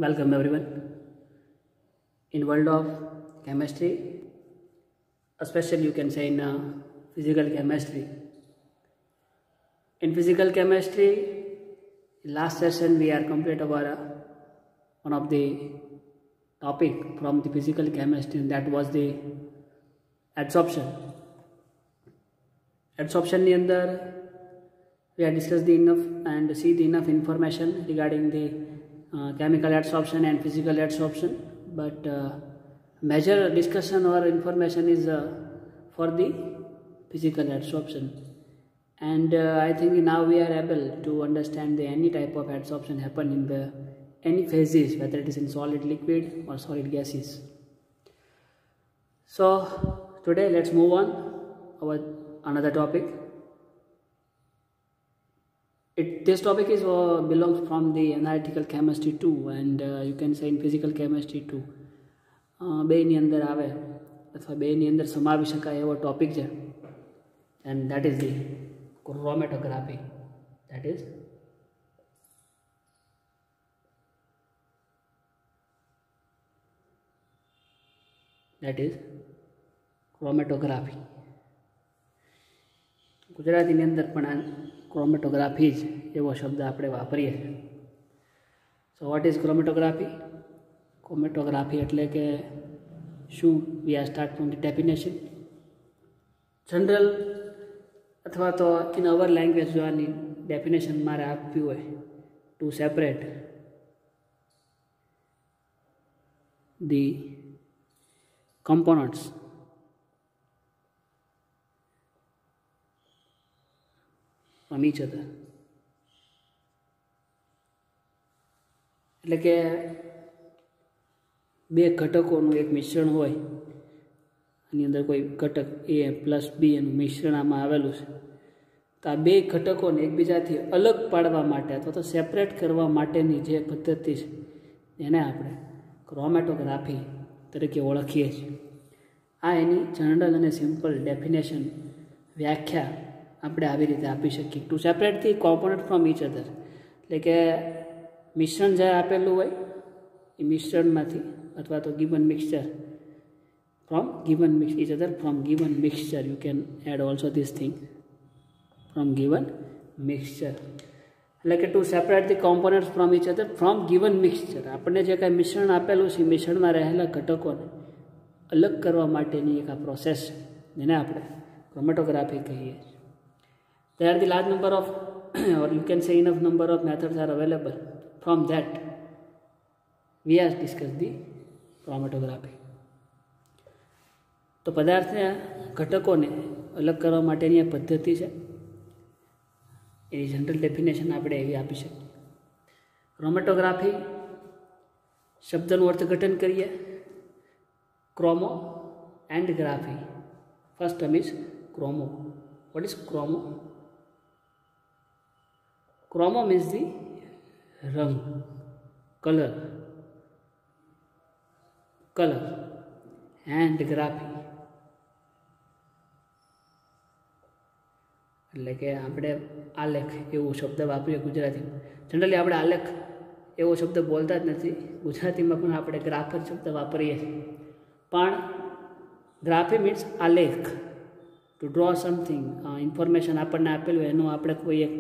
Welcome everyone. In world of chemistry, especially you can say in physical chemistry. In physical chemistry, last session we are complete our one of the topic from the physical chemistry, and that was the adsorption. Adsorption ની અંદર we have discussed the enough and see the enough information regarding the chemical adsorption and physical adsorption, but major discussion or information is for the physical adsorption, and I think now we are able to understand the any type of adsorption happen in the any phases, whether it is in solid, liquid or solid gases. So today let's move on our another topic. This topic is belongs from the analytical chemistry too, and you can say in physical chemistry too. બેની અંદર આવે અથવા બેની અંદર સમાવી શકાય એવો topic છે, and that is the chromatography. That is chromatography. ગુજરાતીની અંદર પણ ક્રોમેટોગ્રાફી જ એવો શબ્દ આપણે વાપરીએ છીએ. So what is chromatography? Chromatography એટલે કે શું? We are start from the definition. General અથવા તો ઇન અવર લેંગ્વેજ જો આની ડેફિનેશન મારે આપવી હોય, to separate the components from each other. એટલે કે બે ઘટકોનું એક મિશ્રણ હોય, આની અંદર કોઈ ઘટક A પ્લસ B એનું મિશ્રણ આમાં આવેલું છે, તો આ બે ઘટકોને એકબીજાથી અલગ પાડવા માટે અથવા તો સેપરેટ કરવા માટેની જે પદ્ધતિ છે એને આપણે ક્રોમેટોગ્રાફી તરીકે ઓળખીએ છીએ. આ એની જનરલ અને સિમ્પલ ડેફિનેશન, વ્યાખ્યા આપણે આવી રીતે આપી શકીએ. To separate the component from each other, એટલે કે મિશ્રણ જે આપેલું હોય એ મિશ્રણમાંથી અથવા તો given mixture from given each other from given mixture, you can add also this thing from given mixture. એટલે કે to separate the components from each other from given mixture. આપણને જે કાંઈ મિશ્રણ આપેલું છે, મિશ્રણમાં રહેલા ઘટકોને અલગ કરવા માટેની એક આ પ્રોસેસ છે, જેને આપણે ક્રોમેટોગ્રાફી કહીએ છીએ. There are the large number of or you can say enough number of methods are available. From that we have discussed the chromatography. તો પદાર્થના ઘટકોને અલગ કરવા માટેની આ પદ્ધતિ છે, એની જનરલ ડેફિનેશન આપણે એવી આપી શકીએ. ક્રોમેટોગ્રાફી શબ્દનું અર્થઘટન કરીએ. Chromo and graphy. First term is chromo. What is chromo? Chromo means the rang, color, and graphy. એટલે કે આપણે આલેખ એવો શબ્દ વાપરીએ ગુજરાતીમાં. જનરલી આપણે આલેખ એવો શબ્દ બોલતા જ નથી, ગુજરાતીમાં પણ આપણે ગ્રાફર શબ્દ વાપરીએ છીએ. પણ ગ્રાફી મીન્સ આલેખ, ટુ ડ્રો સમથિંગ. ઇન્ફોર્મેશન આપણને આપેલું એનો આપણે કોઈ એક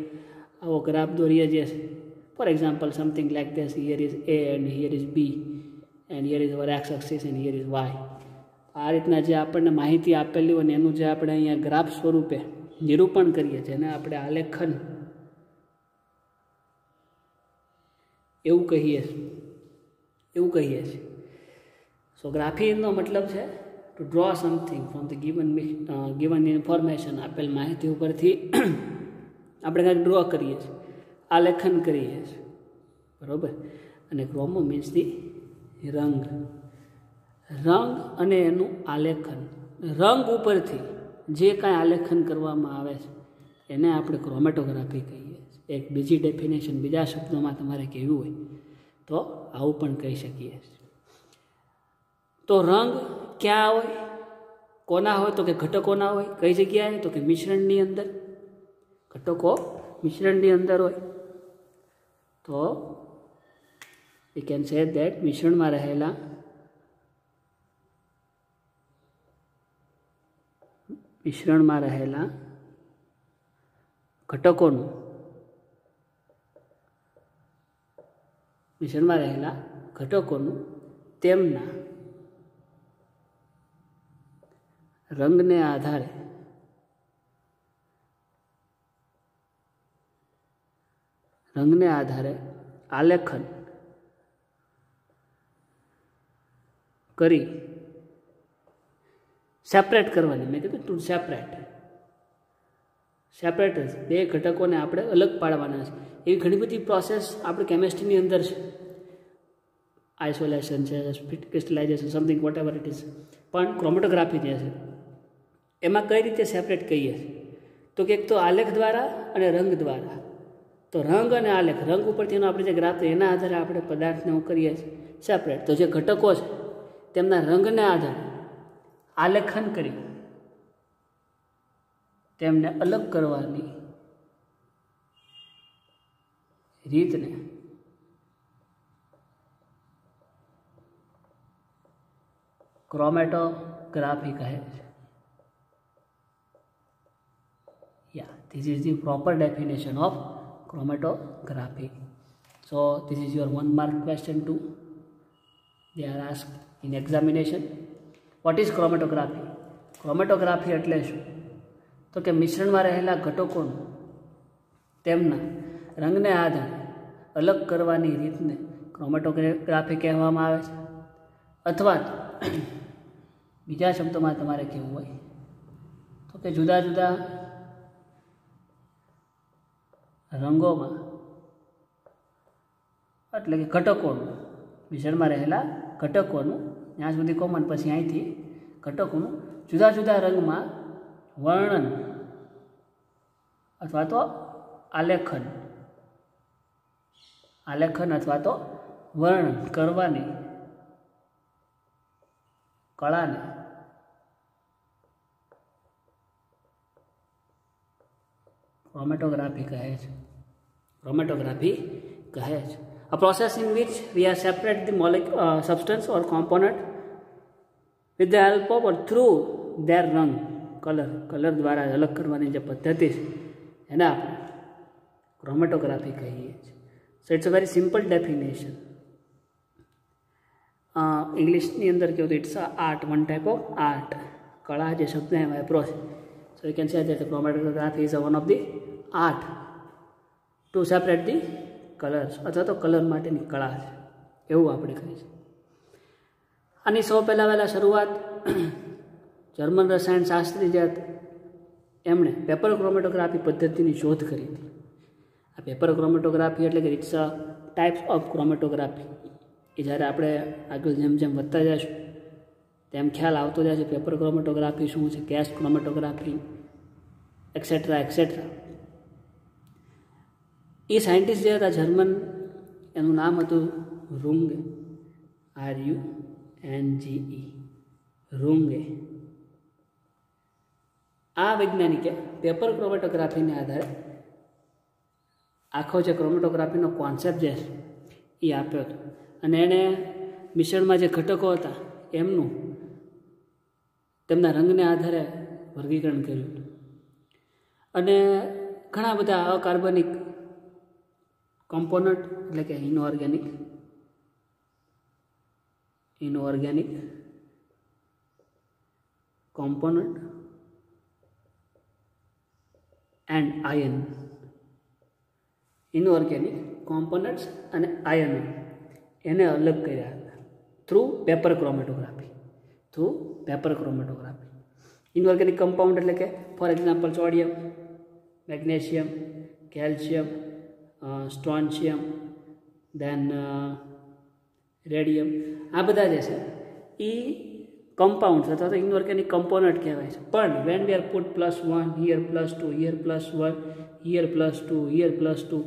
આવો ગ્રાફ દોરીએ છીએ. For example something like this, here is A and here is B and here is our x axis and here is why. આ રીતના જે આપણને માહિતી આપેલી હોય ને એનું જે આપણે અહીંયા ગ્રાફ સ્વરૂપે નિરૂપણ કરીએ છીએ, જેને આપણે આલેખન એવું કહીએ છીએ. સો ગ્રાફીનો મતલબ છે to draw something from the given information. આપેલ માહિતી ઉપરથી આપણે કાંઈક ડ્રો કરીએ છીએ, આલેખન કરીએ છીએ, બરાબર. અને ક્રોમો મીન્સ ધી રંગ અને એનું આલેખન. રંગ ઉપરથી જે કાંઈ આલેખન કરવામાં આવે છે એને આપણે ક્રોમેટોગ્રાફી કહીએ છીએ. એક બીજી ડેફિનેશન બીજા શબ્દોમાં તમારે કહેવું હોય તો આવું પણ કહી શકીએ છીએ. તો રંગ ક્યાં હોય, કોના હોય? તો કે ઘટકોના હોય. કઈ જગ્યાએ? તો કે મિશ્રણની અંદર. ઘટકો મિશ્રણની અંદર હોય તો વી કેન સે દેટ મિશ્રણમાં રહેલા ઘટકોનું તેમના રંગને આધારે આલેખન કરી સેપરેટ કરવાની. મેં કીધું ટુ સેપરેટ બે ઘટકોને આપણે અલગ પાડવાના છે. એવી ઘણી બધી પ્રોસેસ આપણે કેમેસ્ટ્રીની અંદર છે. આઇસોલેશન છે, crystallization, something whatever it is. પણ ક્રોમેટોગ્રાફી જે છે એમાં કઈ રીતે સેપરેટ કહીએ તો કે એક તો આલેખ દ્વારા અને રંગ દ્વારા. તો રંગ અને આલેખ, રંગ ઉપરથી આપણે જે ગ્રાફ એના આધારે આપણે પદાર્થને હું કરીએ છીએ સેપરેટ. તો જે ઘટકો છે તેમના રંગને આધારે આલેખન કરી તેમને અલગ કરવાની રીતને ક્રોમેટોગ્રાફી કહે છે. This is the proper definition of chromatography. So this is your 1 mark question too. They are asked in examination. What is chromatography? Chromatography એટલે શું? તો કે મિશ્રણમાં રહેલા ઘટકોનું તેમના રંગને આધારે અલગ કરવાની રીતને ક્રોમેટોગ્રાફી કહેવામાં આવે છે. અથવા બીજા શબ્દોમાં તમારે કહેવું હોય તો કે જુદા જુદા રંગોમાં એટલે કે ઘટકોનું, મિશ્રણમાં રહેલા ઘટકોનું, ત્યાં સુધી કોમન, પછી અહીંથી ઘટકોનું જુદા જુદા રંગમાં વર્ણન અથવા તો આલેખન અથવા તો વર્ણન કરવાની કળાને chromatography કહે છે. A process in which we are separate the substance or component with the help of or through their રંગ, કલર દ્વારા અલગ કરવાની જે પદ્ધતિ છે એને આપણે ક્રોમેટોગ્રાફી કહીએ છીએ. So it's a very simple definition. ઇંગ્લિશની અંદર કહ્યું તો it's art, one type of art. કળા જે શબ્દ એમાં વાપરો છે. So you can say that the chromatography is one of the art to separate the colors, અથવા તો કલર માટેની કળા છે એવું આપણે કહીએ. આની સૌ પહેલાં શરૂઆત જર્મન રસાયણશાસ્ત્રી જે હતા એમણે પેપર ક્રોમેટોગ્રાફી પદ્ધતિની શોધ કરી હતી. આ પેપર ક્રોમેટોગ્રાફી એટલે કે it's a types of chromatography. એ જ્યારે આપણે આગળ જેમ જેમ વધતા જઈશું તેમ ખ્યાલ આવતો જાય છે પેપર ક્રોમેટોગ્રાફી શું છે, ગેસ ક્રોમેટોગ્રાફી, એક્સેટ્રા. એ સાયન્ટિસ્ટ જે હતા જર્મન, એનું નામ હતું રૂંગે, RUNGE, રૂંગે. આ વૈજ્ઞાનિકે પેપર ક્રોમેટોગ્રાફીને આધારે આખો જે ક્રોમેટોગ્રાફીનો કોન્સેપ્ટ જે છે એ આપ્યો હતો. અને એણે મિશ્રણમાં જે ઘટકો હતા એમનું તેમના રંગને આધારે વર્ગીકરણ કર્યું હતું. અને ઘણા બધા અકાર્બનિક કોમ્પોનન્ટ એટલે કે inorganic component and ion, inorganic components અને આયનો એને અલગ કર્યા હતા through paper chromatography. Inorganic compound એટલે કે for example sodium, magnesium, calcium, strontium, then radium, આ બધા જે છે એ કમ્પાઉન્ડ્સ અથવા તો ઇનઓર્ગેનિક કમ્પોનન્ટ કહેવાય છે. પણ when we are put +1, here +2, here +1, here +2, here +2,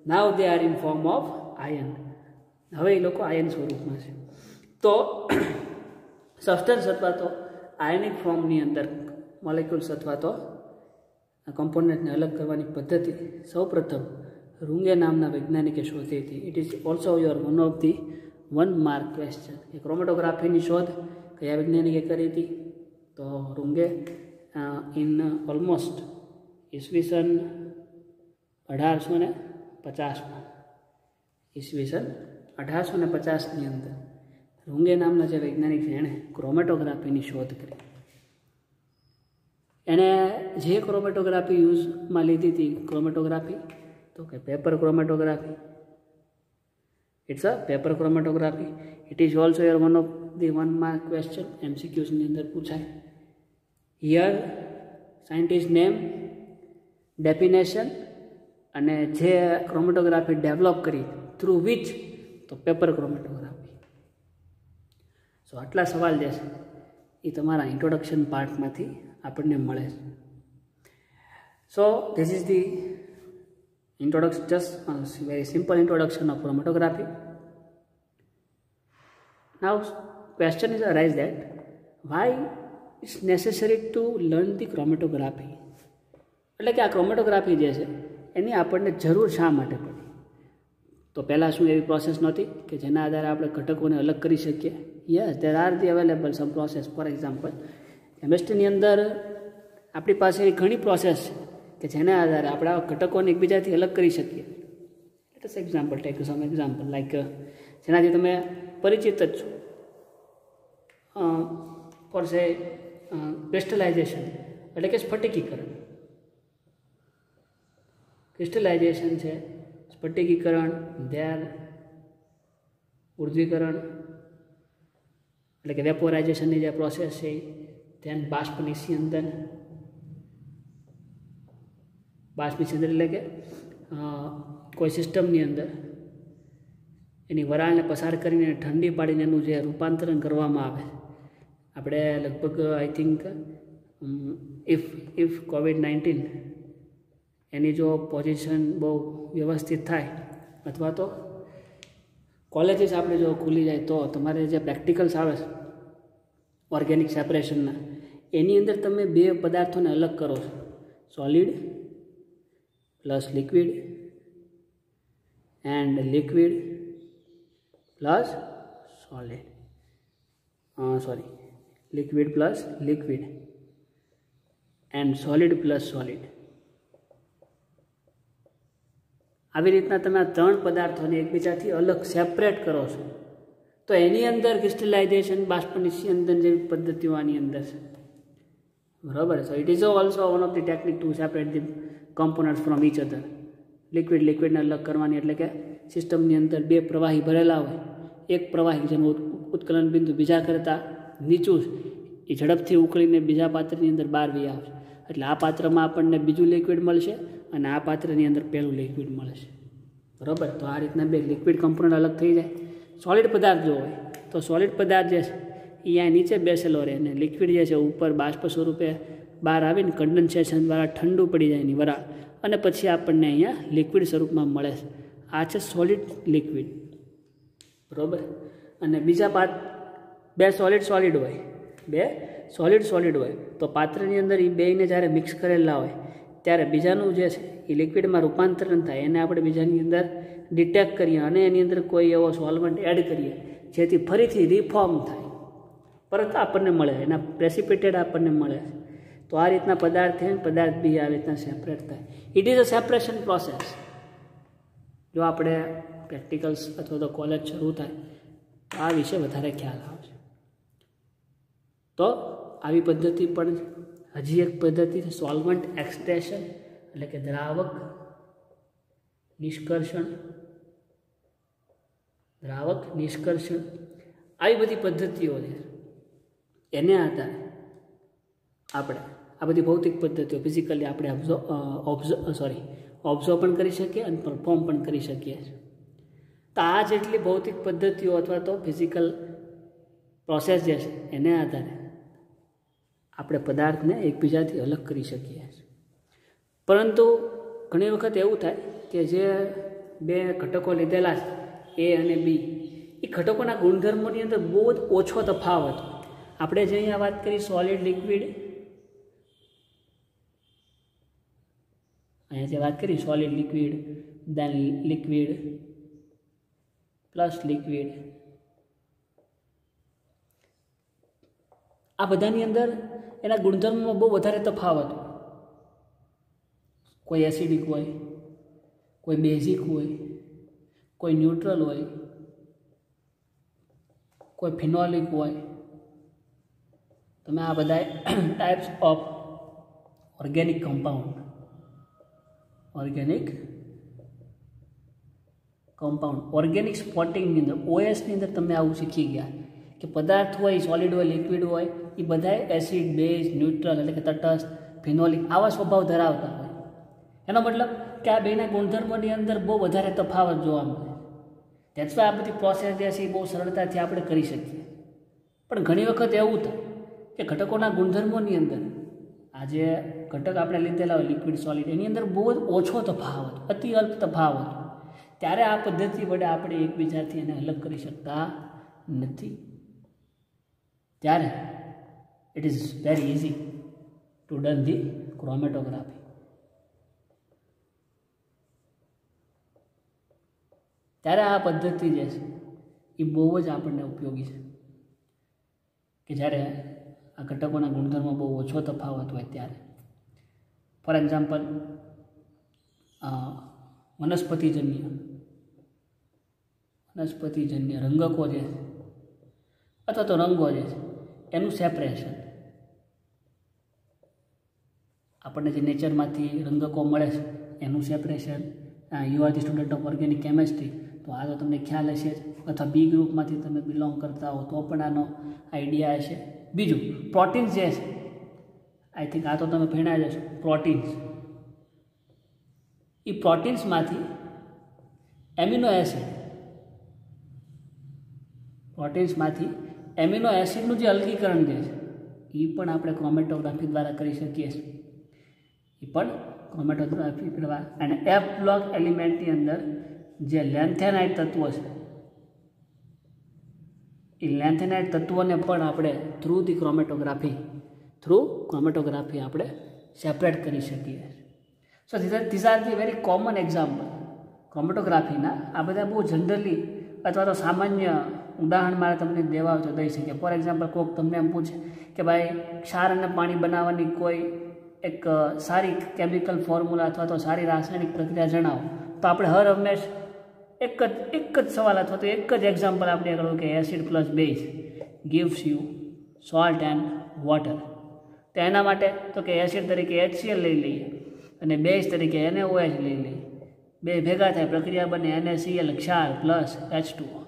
now they are in form of ion. હવે એ લોકો આયન સ્વરૂપમાં છે. તો સબસ્ટન્સ અથવા તો આયનિક ફોર્મની અંદર મોલેક્યુલ્સ અથવા તો કમ્પોનન્ટને અલગ કરવાની પદ્ધતિ સૌપ્રથમ રૂંગે નામના વૈજ્ઞાનિકે શોધી હતી. It is also your one of the 1 mark question. એ ક્રોમેટોગ્રાફીની શોધ કયા વૈજ્ઞાનિકે કરી હતી? તો રૂંગે ઇન ઓલમોસ્ટ ઈસવીસન 1850માં ઈસવીસન 1850ની અંદર રૂંગે નામના જે વૈજ્ઞાનિક છે એણે ક્રોમેટોગ્રાફીની શોધ કરી. એણે જે ક્રોમેટોગ્રાફી યુઝમાં લીધી હતી ક્રોમેટોગ્રાફી તો કે paper chromatography. It's a paper chromatography. It is also your one of the 1 mark question. MCQની અંદર પૂછાય. હિયર સાયન્ટિસ્ટ નેમ, ડેફિનેશન અને જે ક્રોમેટોગ્રાફી ડેવલપ કરી થ્રુ વિચ તો પેપર ક્રોમેટોગ્રાફી. સો આટલા સવાલ જે છે એ તમારા ઇન્ટ્રોડક્શન પાર્ટમાંથી આપણને મળે છે. So this is the introduction, just very simple introduction of chromatography. Now question is arise that why it's necessary to learn the chromatography. એટલે કે આ ક્રોમેટોગ્રાફી જે છે એની આપણને જરૂર શા માટે પડી? તો પહેલાં શું એવી પ્રોસેસ નહોતી કે જેના આધારે આપણે ઘટકોને અલગ કરી શકીએ? Yes, there are the available some process. For example, કેમિસ્ટ્રીની અંદર આપણી પાસે એવી ઘણી પ્રોસેસ છે કે જેના આધારે આપણે આ ઘટકોને એકબીજાથી અલગ કરી શકીએ. લેટ અસ એક્ઝામ્પલ, ટેક સમ એક્ઝામ્પલ લાઈક જેનાથી તમે પરિચિત જ છો. ફોર સે ક્રિસ્ટલાઇઝેશન એટલે કે સ્ફટિકીકરણ. ક્રિસ્ટલાઇઝેશન છે, સ્ફટિકીકરણ, ધ્યાન ઉર્ધ્વીકરણ એટલે કે વેપોરાઇઝેશનની જે પ્રોસેસ છે, ધ્યાન બાષ્પ નિસ્યંદન. બાષ્પીછંદર એટલે કે કોઈ સિસ્ટમની અંદર એની વરાળને પસાર કરીને ઠંડી પાડીને એનું જે રૂપાંતરણ કરવામાં આવે. આપણે લગભગ આઈ થિંક ઇફ COVID-19 એની જો પોઝિશન બહુ વ્યવસ્થિત થાય અથવા તો કોલેજીસ આપણે જો ખુલી જાય તો તમારે જે પ્રેક્ટિકલ્સ આવે છે ઓર્ગેનિક સેપરેશનના, એની અંદર તમે 2 પદાર્થોને અલગ કરો છો, solid plus liquid and liquid plus solid. Liquid plus liquid and solid plus solid. આવી રીતના તમે આ 3 પદાર્થોને એકબીજાથી અલગ સેપરેટ કરો છો તો એની અંદર ક્રિસ્ટલાઇઝેશન, બાષ્પનિસ્યંદન જેવી પદ્ધતિઓ આની અંદર છે. બરાબર. So it is also one of the technique to separate the components from each other. લિક્વિડને અલગ કરવાની એટલે કે સિસ્ટમની અંદર 2 પ્રવાહી ભરેલા હોય, એક પ્રવાહી જેનું ઉત્કલન બિંદુ બીજા કરતાં નીચું એ ઝડપથી ઉકળીને બીજા પાત્રની અંદર બહાર વહી આવશે. એટલે આ પાત્રમાં આપણને બીજું લિક્વિડ મળશે અને આ પાત્રની અંદર પહેલું લિક્વિડ મળશે. બરાબર. તો આ રીતના 2 લિક્વિડ કમ્પોનન્ટ અલગ થઈ જાય. સોલિડ પદાર્થ જો હોય તો સોલિડ પદાર્થ જે છે એ અહીંયા નીચે બેસેલો રહે અને લિક્વિડ જે છે ઉપર બાષ્પ સ્વરૂપે બહાર આવીને કન્ડન્સેશન દ્વારા ઠંડુ પડી જાય એની વરાળ અને પછી આપણને અહીંયા લિક્વિડ સ્વરૂપમાં મળે છે. આ છે સોલિડ લિક્વિડ. બરાબર. અને બીજા 2 સોલિડ હોય, 2 સોલિડ હોય તો પાત્રની અંદર એ બેયને જ્યારે મિક્સ કરેલા હોય ત્યારે બીજાનું જે છે એ લિક્વિડમાં રૂપાંતરણ થાય, એને આપણે બીજાની અંદર ડિટેક્ટ કરીએ અને એની અંદર કોઈ એવો સોલ્વન્ટ એડ કરીએ જેથી ફરીથી રિફોર્મ થાય, પરત આપણને મળે, એના પ્રેસિપિટેડ આપણને મળે. તો આ રીતના પદાર્થ છે, પદાર્થ બી આ રીતના સેપરેટ થાય. It is a separation process. જો આપણે પ્રેક્ટિકલ્સ અથવા તો કોલેજ શરૂ થાય તો આ વિશે વધારે ખ્યાલ આવશે. તો આવી પદ્ધતિ પણ હજી એક પદ્ધતિ છે સોલ્વન્ટ એક્સટ્રેશન એટલે કે દ્રાવક નિષ્કર્ષણ. આવી બધી પદ્ધતિઓ છે એને આધારે આપણે આ બધી ભૌતિક પદ્ધતિઓ ફિઝિકલી આપણે ઓબ્ઝર્વ પણ કરી શકીએ અને પરફોર્મ પણ કરી શકીએ. તો આ જેટલી ભૌતિક પદ્ધતિઓ અથવા તો ફિઝિકલ પ્રોસેસ જે છે એને આધારે આપણે પદાર્થને એકબીજાથી અલગ કરી શકીએ. પરંતુ ઘણી વખત એવું થાય કે જે 2 ઘટકો લીધેલા છે A અને B, એ ઘટકોના ગુણધર્મોની અંદર બહુ જ ઓછો તફાવત. આપણે જે અહીંયા વાત કરી સોલિડ લિક્વિડ, અહીંયા જે વાત કરી solid liquid then liquid plus liquid. આ બધાની અંદર એના ગુણધર્મમાં બહુ વધારે તફાવત હોય. કોઈ એસિડિક હોય, કોઈ બેઝિક હોય, કોઈ ન્યુટ્રલ હોય, કોઈ ફિનોલિક હોય. તમે આ બધા types of organic compound organic સ્પોટિંગની અંદર ઓએસની અંદર તમે આવું શીખી ગયા કે પદાર્થ હોય, સોલિડ હોય, લિક્વિડ હોય, એ બધા એસિડ, બેઝ, ન્યુટ્રલ એટલે કે તટસ્થ, ફિનોલિક આવા સ્વભાવ ધરાવતા હોય. એનો મતલબ કે આ બેના ગુણધર્મોની અંદર બહુ વધારે તફાવત જોવા મળે. દેટ્સ વાય આ બધી પ્રોસેસ જે છે એ બહુ સરળતાથી આપણે કરી શકીએ. પણ ઘણી વખત એવું થાય કે ઘટકોના ગુણધર્મોની અંદર આ જે ઘટક આપણે લીધેલા હોય લિક્વિડ, સોલિડ, એની અંદર બહુ જ ઓછો તફાવત, અતિ અલ્પ તફાવત, ત્યારે આ પદ્ધતિ વડે આપણે એકબીજાથી એને અલગ કરી શકતા નથી. ત્યારે it is very easy to done the chromatography. ત્યારે આ પદ્ધતિ જે છે એ બહુ જ આપણને ઉપયોગી છે કે જ્યારે આ ઘટકોના ગુણધર્મો બહુ ઓછો તફાવત હોય ત્યારે. ફોર એક્ઝામ્પલ, વનસ્પતિજન્ય રંગકો જે છે અથવા તો રંગો જે છે એનું સેપરેશન. આપણને જે નેચરમાંથી રંગકો મળે છે એનું separation. You are the student of organic chemistry, તો આ તો તમને ખ્યાલ હશે જ, અથવા બી ગ્રુપમાંથી તમે બિલોંગ કરતા હો તો પણ આનો આઈડિયા હશે. બીજું, પ્રોટીન્સ જે છે, આઈ થિંક આ તો તમે ભણ્યા જશો. પ્રોટીન્સ, એ પ્રોટીન્સમાંથી એમિનો એસિડનું જે અલગીકરણ જે છે એ પણ આપણે ક્રોમેટોગ્રાફી દ્વારા કરી શકીએ છીએ. અને એફ બ્લોક એલિમેન્ટની અંદર જે લેન્થેનાઇટ તત્વો છે એ લેન્થેનાઇટ તત્વોને પણ આપણે થ્રુ ક્રોમેટોગ્રાફી આપણે સેપરેટ કરી શકીએ. So this are the very common example ક્રોમેટોગ્રાફીના. આ બધા બહુ જનરલી અથવા તો સામાન્ય ઉદાહરણ મારે તમને દેવા તો દઈ શકીએ. ફોર એક્ઝામ્પલ, કોઈક તમને એમ પૂછે કે ભાઈ ક્ષાર અને પાણી બનાવવાની કોઈ એક સારી કેમિકલ ફોર્મ્યુલા અથવા તો સારી રાસાયણિક પ્રક્રિયા જણાવો, તો આપણે હર હંમેશ એક જ સવાલ અથવા તો એક જ એક્ઝામ્પલ આપણે આગળ કે acid plus base gives you salt and water. તો એના માટે તો કે એસિડ તરીકે HCl લઈ લઈએ અને બેઝ તરીકે NaOH લઈ લઈએ. બે ભેગા થાય, પ્રક્રિયા બને NaCl ક્ષાર પ્લસ H2O.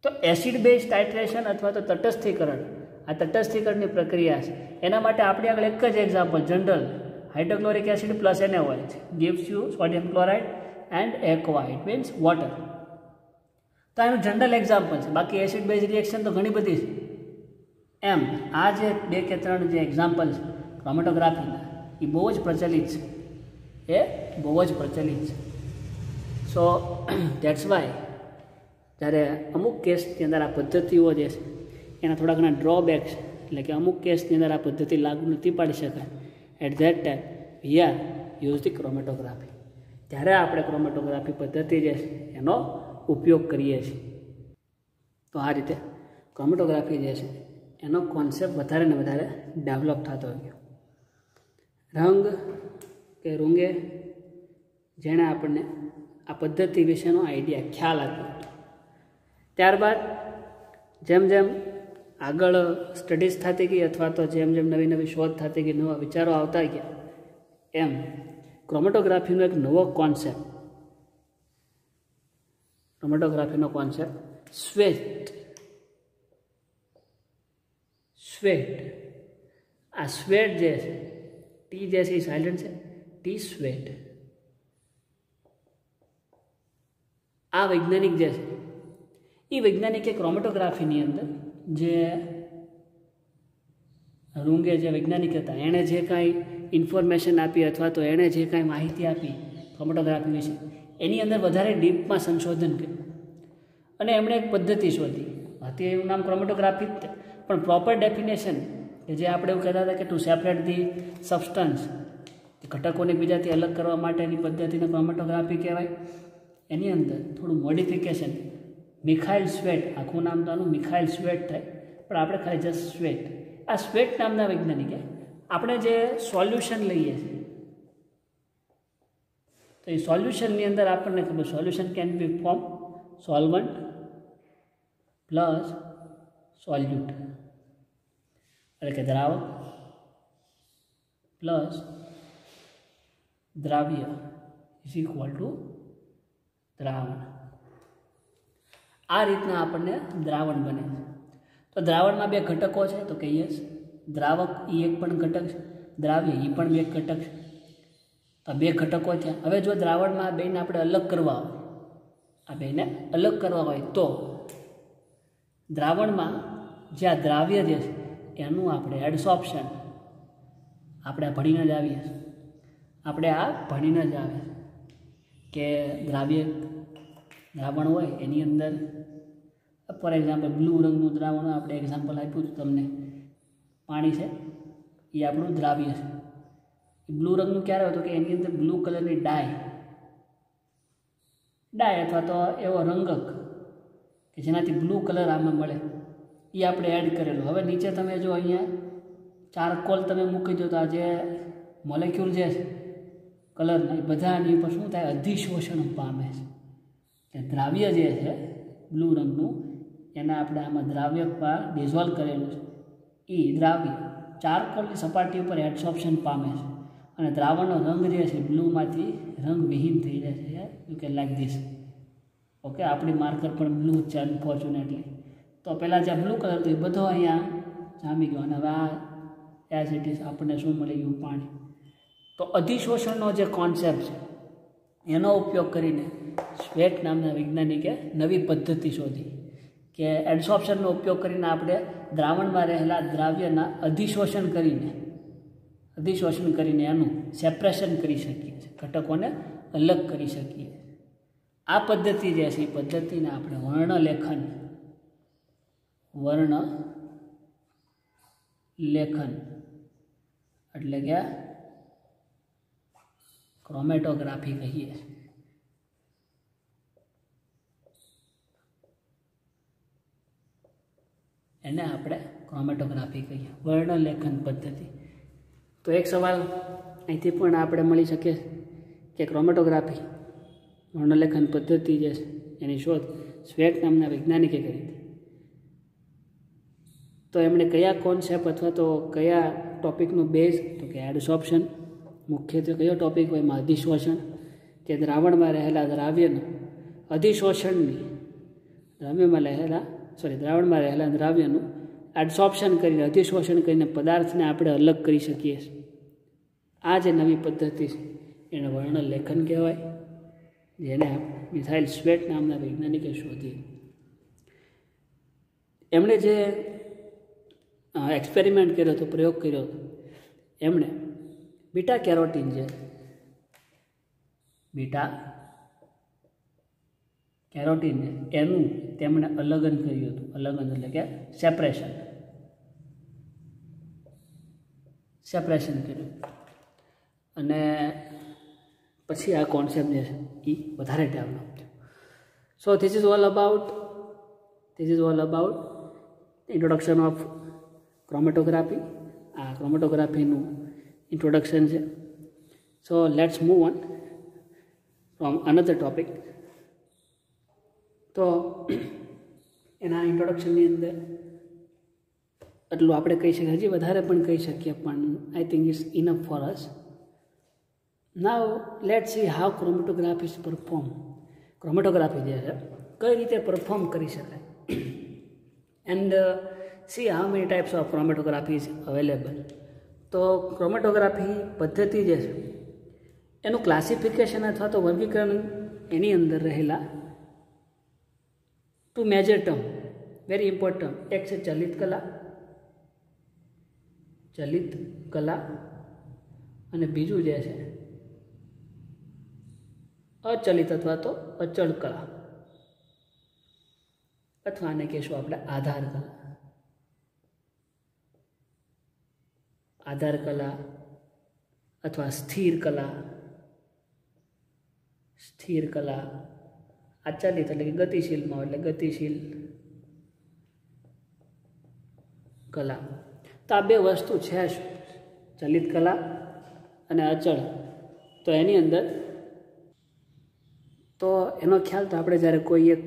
તો એસિડ બેઝ ટાઇટ્રેશન અથવા તો તટસ્થીકરણ, આ તટસ્થીકરણની પ્રક્રિયા છે. એના માટે આપણે આગળ એક જ example general hydrochloric acid plus NaOH gives you sodium chloride and aqua, it means water. તો એનું જનરલ એક્ઝામ્પલ છે. બાકી એસિડ બેઝ રિએક્શન તો ઘણી બધી છે. એમ આ જે 2 કે 3 જે એક્ઝામ્પલ છે ક્રોમેટોગ્રાફીના એ બહુ જ પ્રચલિત છે. સો દેટ્સ વાય જ્યારે અમુક કેસની અંદર આ પદ્ધતિઓ જે છે એના થોડા ઘણા ડ્રોબેક્સ, એટલે કે અમુક કેસની અંદર આ પદ્ધતિ લાગુ નથી પાડી શકાય, at that time we are use the chromatography. ત્યારે આપણે ક્રોમેટોગ્રાફી પદ્ધતિ જે છે એનો ઉપયોગ કરીએ છીએ. તો આ રીતે ક્રોમેટોગ્રાફી જે છે એનો કોન્સેપ્ટ વધારે ને વધારે ડેવલપ થતો ગયો. રંગ કે રૂંગે જેણે આપણને આ પદ્ધતિ વિશેનો આઈડિયા ખ્યાલ આપ્યો. ત્યારબાદ જેમ જેમ આગળ સ્ટડીઝ થતી ગઈ અથવા તો જેમ જેમ નવી નવી શોધ થતી ગઈ, નવા વિચારો આવતા ગયા, એમ ક્રોમેટોગ્રાફીનો એક નવો કોન્સેપ્ટ સ્વેટ. આ સ્વેટ જે છે, ટી જે છે એ સાયલન્ટ છે, ટી સ્વેટ. આ વૈજ્ઞાનિક જે છે એ વૈજ્ઞાનિકે ક્રોમેટોગ્રાફીની અંદર જે રૂંગે જે વૈજ્ઞાનિક હતા એણે જે કાંઈ ઇન્ફોર્મેશન આપી અથવા તો એણે જે કાંઈ માહિતી આપી ક્રોમેટોગ્રાફી વિશે, એની અંદર વધારે ડીપમાં સંશોધન કર્યું અને એમણે એક પદ્ધતિ શોધી. હતી એવું નામ ક્રોમેટોગ્રાફી જ, પણ પ્રોપર ડેફિનેશન કે જે આપણે એવું કહેતા હતા કે ટુ સેપરેટ ધી સબસ્ટન્સ ઘટકોને એકબીજાથી અલગ કરવા માટેની પદ્ધતિને ક્રોમેટોગ્રાફી કહેવાય. એની અંદર થોડું મોડિફિકેશન, મિખાઇલ સ્વેટ, આખું નામ તો આનું મિખાઇલ સ્વેટ થાય, પણ આપણે ખાલી જસ્ટ સ્વેટ. આ સ્વેટ નામના વૈજ્ઞાનિકે આપણે જે સોલ્યુશન લઈએ છીએ, તો એ સોલ્યુશનની અંદર આપણને ખબર solution can be form solvent plus સોલ્યુટ, એટલે કે દ્રાવક પ્લસ દ્રાવ્ય ઇઝ ઇક્વલ ટુ દ્રાવણ. આ રીતના આપણને દ્રાવણ બને છે. તો દ્રાવણમાં બે ઘટકો છે, તો કહીએ દ્રાવક એ એક પણ ઘટક છે, દ્રાવ્ય એ પણ બે ઘટક છે. તો બે ઘટકો છે. હવે જો દ્રાવણમાં બેને આપણે અલગ કરવા હોય, આ બેને અલગ કરવા હોય તો દ્રાવણમાં જે આ દ્રાવ્ય જે છે એનું આપણે એડસોર્પ્શન આપણે ભણીને જ આવીએ છીએ. આપણે આ ભણીને જ આવે કે દ્રાવણ હોય એની અંદર ફોર એક્ઝામ્પલ બ્લુ રંગનું દ્રાવણ આપણે એક્ઝામ્પલ આપ્યું હતું તમને, પાણી છે એ આપણું દ્રાવ્ય છે. એ બ્લુ રંગનું ક્યારે હતું કે એની અંદર બ્લુ કલરની ડાય અથવા તો એવો રંગક કે જેનાથી બ્લુ કલર આમાં મળે એ આપણે એડ કરેલું. હવે નીચે તમે જો અહીંયા ચારકોલ તમે મૂકી દો તો આ જે મોલેક્યુલ જે છે કલરના એ બધાની ઉપર શું થાય, અધિશોષણ પામે છે. કે દ્રાવ્ય જે છે બ્લુ રંગનું એને આપણે આમાં દ્રાવ્યમાં ડિઝોલ્વ કરેલું છે. એ દ્રાવ્ય ચારકોલની સપાટી ઉપર એડસોર્પ્શન પામે છે અને દ્રાવણનો રંગ જે છે બ્લુમાંથી રંગવિહીન થઈ જાય છે. You can like this. Okay, આપણી માર્કર પણ બ્લુ છે અનફોર્ચ્યુનેટલી. તો પહેલાં જે બ્લુ કલર હતો એ બધો અહીંયા જામી ગયો અને હવે આ એઝ ઇટ ઇઝ આપણને શું મળી ગયું, પાણી. તો અધિશોષણનો જે કોન્સેપ્ટ છે એનો ઉપયોગ કરીને સ્વેટ નામના વૈજ્ઞાનિકે નવી પદ્ધતિ શોધી કે એડસોર્પ્શનનો ઉપયોગ કરીને આપણે દ્રાવણમાં રહેલા દ્રાવ્યના અધિશોષણ કરીને એનું સેપરેશન કરી શકીએ છીએ, ઘટકોને અલગ કરી શકીએ. આ પદ્ધતિ જે છે એ પદ્ધતિને આપણે વર્ણલેખન એટલે કે ક્રોમેટોગ્રાફી કહીએ. એને આપણે ક્રોમેટોગ્રાફી કહીએ, વર્ણલેખન પદ્ધતિ. તો એક સવાલ અહીંથી પણ આપણે મળી શકે કે ક્રોમેટોગ્રાફી વર્ણલેખન પદ્ધતિ જે છે એની શોધ સ્વેટ નામના વૈજ્ઞાનિકે કરી હતી. તો એમણે કયા કોન્સેપ્ટ અથવા તો કયા ટોપિકનું બેઝ, તો કે એડસોર્પ્શન, મુખ્યત્વે કયો ટોપિક હોય એમાં અધિશોષણ, કે દ્રાવણમાં રહેલા દ્રાવ્યનું અધિશોષણની દ્રાવણમાં રહેલા દ્રાવ્યનું એડસોર્પ્શન કરીને અધિશોષણ કરીને પદાર્થને આપણે અલગ કરી શકીએ છીએ. આ જે નવી પદ્ધતિ છે એને વર્ણલેખન કહેવાય, જેને મિખાઇલ સ્વેટ નામના વૈજ્ઞાનિકે શોધી. એમણે જે એક્સપેરિમેન્ટ કર્યો હતો, પ્રયોગ કર્યો હતો, એમણે બીટા કેરોટીન એનું તેમણે અલગન કર્યું હતું. અલગન એટલે કે સેપરેશન કર્યું અને પછી આ કોન્સેપ્ટ જે છે એ વધારે ડેવલપ થયો. So this is all about introduction of chromatography. આ ક્રોમેટોગ્રાફીનું ઇન્ટ્રોડક્શન છે. So let's move on from another topic. તો એના ઇન્ટ્રોડક્શનની અંદર એટલું આપણે કહી શકીએ, હજી વધારે પણ કહી શકીએ, પણ I think it's enough for us. Now let's see how chromatography is perform. Chromatography જે છે કઈ રીતે પરફોર્મ કરી શકાય, and see how many types of chromatography is available. તો ક્રોમેટોગ્રાફી પદ્ધતિ જે છે એનું ક્લાસિફિકેશન અથવા તો વર્ગીકરણ એની અંદર રહેલા two major term, very important. એક છે ચલિત કલા અને બીજું જે છે અચલિત અથવા તો અચળ કલા, અથવા આને કહેશું આપણે આધાર કલા, अथवा स्थिर कला, स्थिर कला, अचलित એટલે કે ગતિશીલમાં એટલે ગતિશીલ કલા। તો આ બે વસ્તુ છે શું? ચલિત કલા અને અચળ। તો એની અંદર તો એનો ખ્યાલ તો આપણે જ્યારે કોઈ એક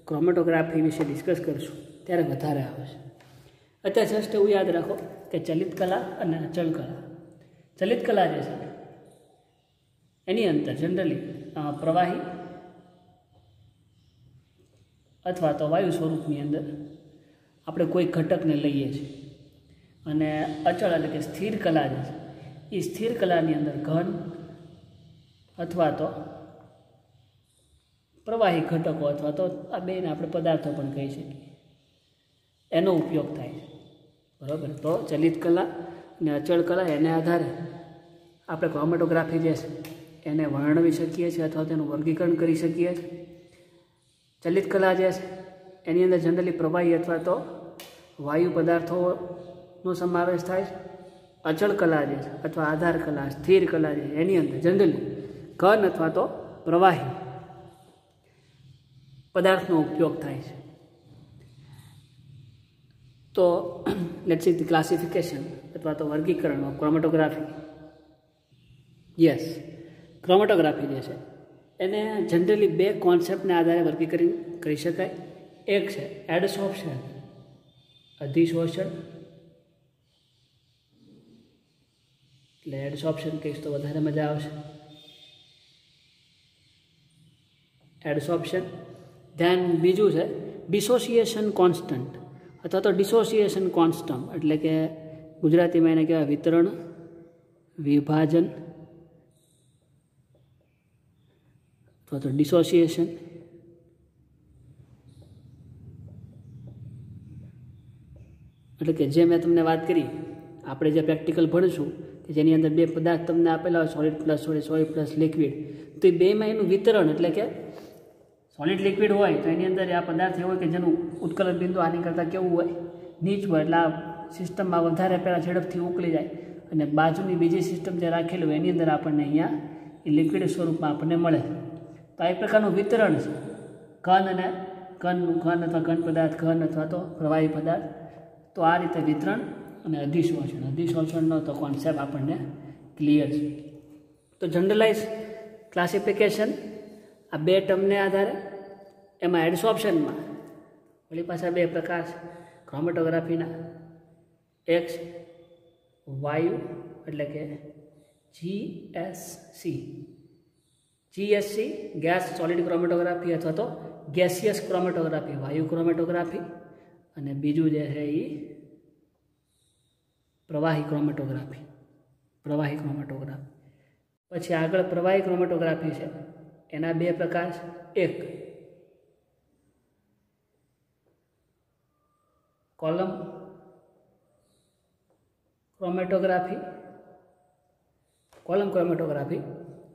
ક્રોમેટોગ્રાફી વિશે ડિસ્કસ કરશું ત્યારે વધારે આવશે। અત્યારે જસ્ટ એવું યાદ રાખો કે ચલિત કલા અને અચળ કલા, ચલિત કલા જે છે એની અંદર જનરલી પ્રવાહી અથવા તો વાયુ સ્વરૂપની અંદર આપણે કોઈ ઘટકને લઈએ છીએ, અને અચળ એટલે કે સ્થિર કલા જે છે એ સ્થિર કલાની અંદર ઘન અથવા તો પ્રવાહી ઘટકો અથવા તો આ બેને આપણે પદાર્થો પણ કહી શકીએ, એનો ઉપયોગ થાય છે, બરાબર। તો ચલિત કલા અને અચળ કલા એને આધારે આપણે ક્રોમેટોગ્રાફી જે છે એને વર્ણવી શકીએ છીએ અથવા તેનું વર્ગીકરણ કરી શકીએ છીએ। ચલિત કલા જે છે એની અંદર જનરલી પ્રવાહી અથવા તો વાયુ પદાર્થોનો સમાવેશ થાય છે। અચળ કલા જે છે અથવા આધાર કલા, સ્થિર કલા જે એની અંદર જનરલી ઘન અથવા તો પ્રવાહી પદાર્થનો ઉપયોગ થાય છે। તો લેટ્સ સી ધ ક્લાસિફિકેશન અથવા તો વર્ગીકરણ ઓફ ક્રોમેટોગ્રાફી। યસ, ક્રોમેટોગ્રાફી જે છે એને જનરલી બે કોન્સેપ્ટને આધારે વર્ગીકરણ કરી શકાય। એક છે એડસોર્પ્શન, અધિશોષણ, એટલે એડસોર્પ્શન કહીશ તો વધારે મજા આવશે, એડસોર્પ્શન। ધેન બીજું છે ડિસોસિએશન કોન્સ્ટન્ટ અથવા તો ડિસોસિએશન કોન્સ્ટન્ટ, એટલે કે ગુજરાતીમાં એને કહેવાય વિતરણ વિભાજન અથવા તો ડિસોસિએશન। એટલે કે જે મેં તમને વાત કરી, આપણે જે પ્રેક્ટિકલ ભણીશું કે જેની અંદર બે પદાર્થ તમને આપેલા હોય, solid plus solid, solid plus liquid, તો એ બેમાં એનું વિતરણ એટલે કે સોલિડ લિક્વિડ હોય તો એની અંદર આ પદાર્થ એવો હોય કે જેનું ઉત્કલન બિંદુ આની કરતાં કેવું હોય, નીચ હોય, એટલે આ સિસ્ટમમાં વધારે પહેલાં ઝડપથી ઉકળી જાય, અને બાજુની બીજી સિસ્ટમ જે રાખેલી હોય એની અંદર આપણને અહીંયા એ લિક્વિડ સ્વરૂપમાં આપણને મળે। તો આ એક પ્રકારનું વિતરણ છે ઘન અને ઘનનું, ઘન અથવા ઘન પદાર્થ, ઘન અથવા તો પ્રવાહી પદાર્થ। તો આ રીતે વિતરણ અને અધિશોષણ, અધિશોષણનો તો કોન્સેપ્ટ આપણને ક્લિયર છે। તો જનરલાઇઝ ક્લાસિફિકેશન આ બે ટર્મને આધારે, એમાં એડસોર્પ્શનમાં વળી પાછા બે પ્રકાર છે ક્રોમેટોગ્રાફીના। એક છે વાયુ એટલે કે GSC ગેસ સોલિડ ક્રોમેટોગ્રાફી અથવા તો ગેસિયસ ક્રોમેટોગ્રાફી, વાયુ ક્રોમેટોગ્રાફી, અને બીજું જે છે એ પ્રવાહી ક્રોમેટોગ્રાફી, પ્રવાહી ક્રોમેટોગ્રાફી। પછી આગળ પ્રવાહી ક્રોમેટોગ્રાફી છે, એના બે પ્રકાર છે। એક કોલમ ક્રોમેટોગ્રાફી, કોલમ ક્રોમેટોગ્રાફી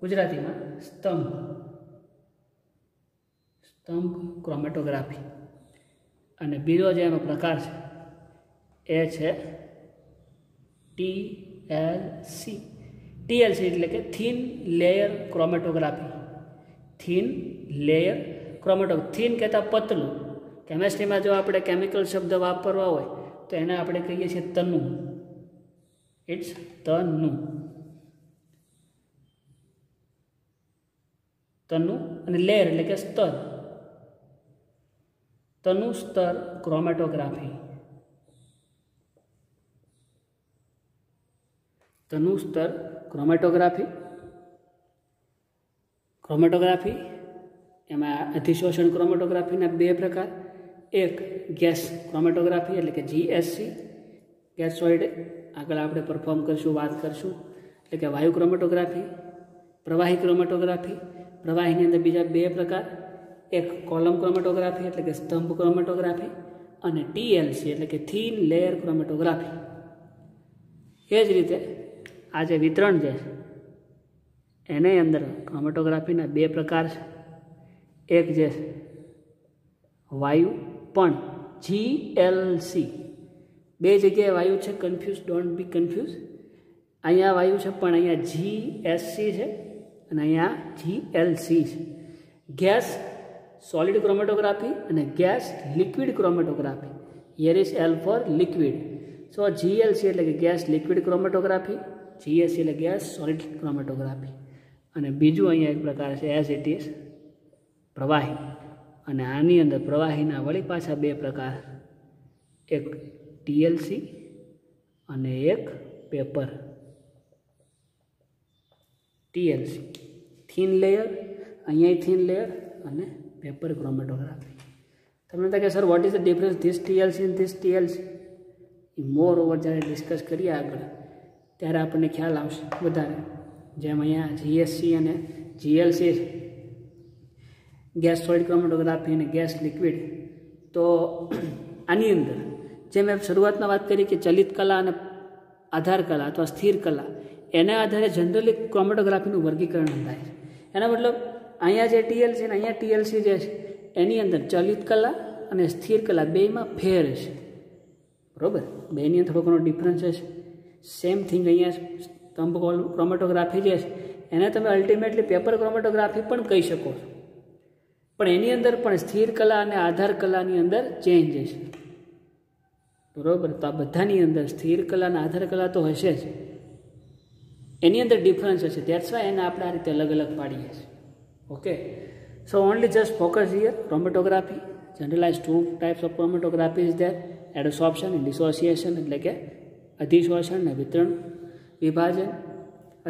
ગુજરાતીમાં સ્તંભ, સ્તંભ ક્રોમેટોગ્રાફી, અને બીજો જે એનો પ્રકાર છે એ છે TLC એટલે કે thin layer chromatography, thin layer chromatography, thin કહેતા પતલું, કેમેસ્ટ્રીમાં જો આપણે કેમિકલ શબ્દ વાપરવા હોય તો એને આપણે કહીએ છીએ તનુ, ઇટ્સ તનુ, તનુ, અને લેયર એટલે કે સ્તર, તનુ સ્તર ક્રોમેટોગ્રાફી, તનુ સ્તર ક્રોમેટોગ્રાફી। ક્રોમેટોગ્રાફી એમાં અધિશોષણ ક્રોમેટોગ્રાફીના બે પ્રકાર। એક ગેસ ક્રોમેટોગ્રાફી એટલે કે GSC ગેસ સોલિડ, આગળ આપણે પરફોર્મ કરશું, વાત કરશું, એટલે કે વાયુ ક્રોમેટોગ્રાફી, પ્રવાહી ક્રોમેટોગ્રાફી। પ્રવાહીની અંદર બીજા બે પ્રકાર, એક કોલમ ક્રોમેટોગ્રાફી એટલે કે સ્તંભ ક્રોમેટોગ્રાફી, અને TLC એટલે કે થિન લેયર ક્રોમેટોગ્રાફી। એ જ રીતે આ જે વિતરણ જે છે એની અંદર ક્રોમેટોગ્રાફીના બે પ્રકાર છે। એક જે વાયુ પણ GLC, બે જગ્યાએ વાયુ છે, કન્ફ્યુઝ, ડોન્ટ બી કન્ફ્યુઝ, અહીંયા વાયુ છે પણ અહીંયા GSC છે અને અહીંયા GLC છે. ગેસ સોલિડ ક્રોમેટોગ્રાફી અને gas liquid chromatography. Here is L for liquid. So GLC એટલે કે ગેસ લિક્વિડ ક્રોમેટોગ્રાફી, GSC એટલે ગેસ સોલિડ ક્રોમેટોગ્રાફી. અને બીજું અહીંયા એક પ્રકાર છે એઝ ઇટ ઇઝ પ્રવાહી. અને આની અંદર પ્રવાહીના વળી પાછા બે પ્રકાર, એક TLC અને એક પેપર. TLC થિન લેયર, અહીંયા થિન લેયર અને પેપર ક્રોમેટોગ્રાફી. તમને થાય કે sir what is the difference this TLC and this TLC? A more over જ્યારે ડિસ્કસ કરીએ આગળ ત્યારે આપણને ખ્યાલ આવશે વધારે. જેમ અહીંયા GSC અને GLC ગેસ સોલિડ ક્રોમેટોગ્રાફી અને ગેસ લિક્વિડ. તો આની અંદર જે મેં શરૂઆતમાં વાત કરી કે ચલિત કલા અને આધાર કલા અથવા સ્થિર કલા, એના આધારે જનરલી ક્રોમેટોગ્રાફીનું વર્ગીકરણ થાય છે. એના મતલબ અહીંયા જે TLC અને અહીંયા TLC જે છે એની અંદર ચલિત કલા અને સ્થિર કલા બેયમાં ફેર છે, બરાબર? બેની અંદર થોડો ઘણો ડિફરન્સ છે. સેમ થિંગ અહીંયા સ્તંભ ક્રોમેટોગ્રાફી જે છે એને તમે અલ્ટિમેટલી પેપર ક્રોમેટોગ્રાફી પણ કહી શકો છો, પણ એની અંદર પણ સ્થિર કલા અને આધાર કલાની અંદર ચેન્જ છે, બરાબર? તો આ બધાની અંદર સ્થિર કલા અને આધાર કલા તો હશે જ, એની અંદર ડિફરન્સ હશે. દેટ્સ વાય એને આપણે આ રીતે અલગ અલગ પાડીએ છીએ. Okay, so only just focus here. Chromatography generalize two types of chromatography is there: adsorption and dissociation, એટલે કે અધિશોષણ અને વિતરણ વિભાજન.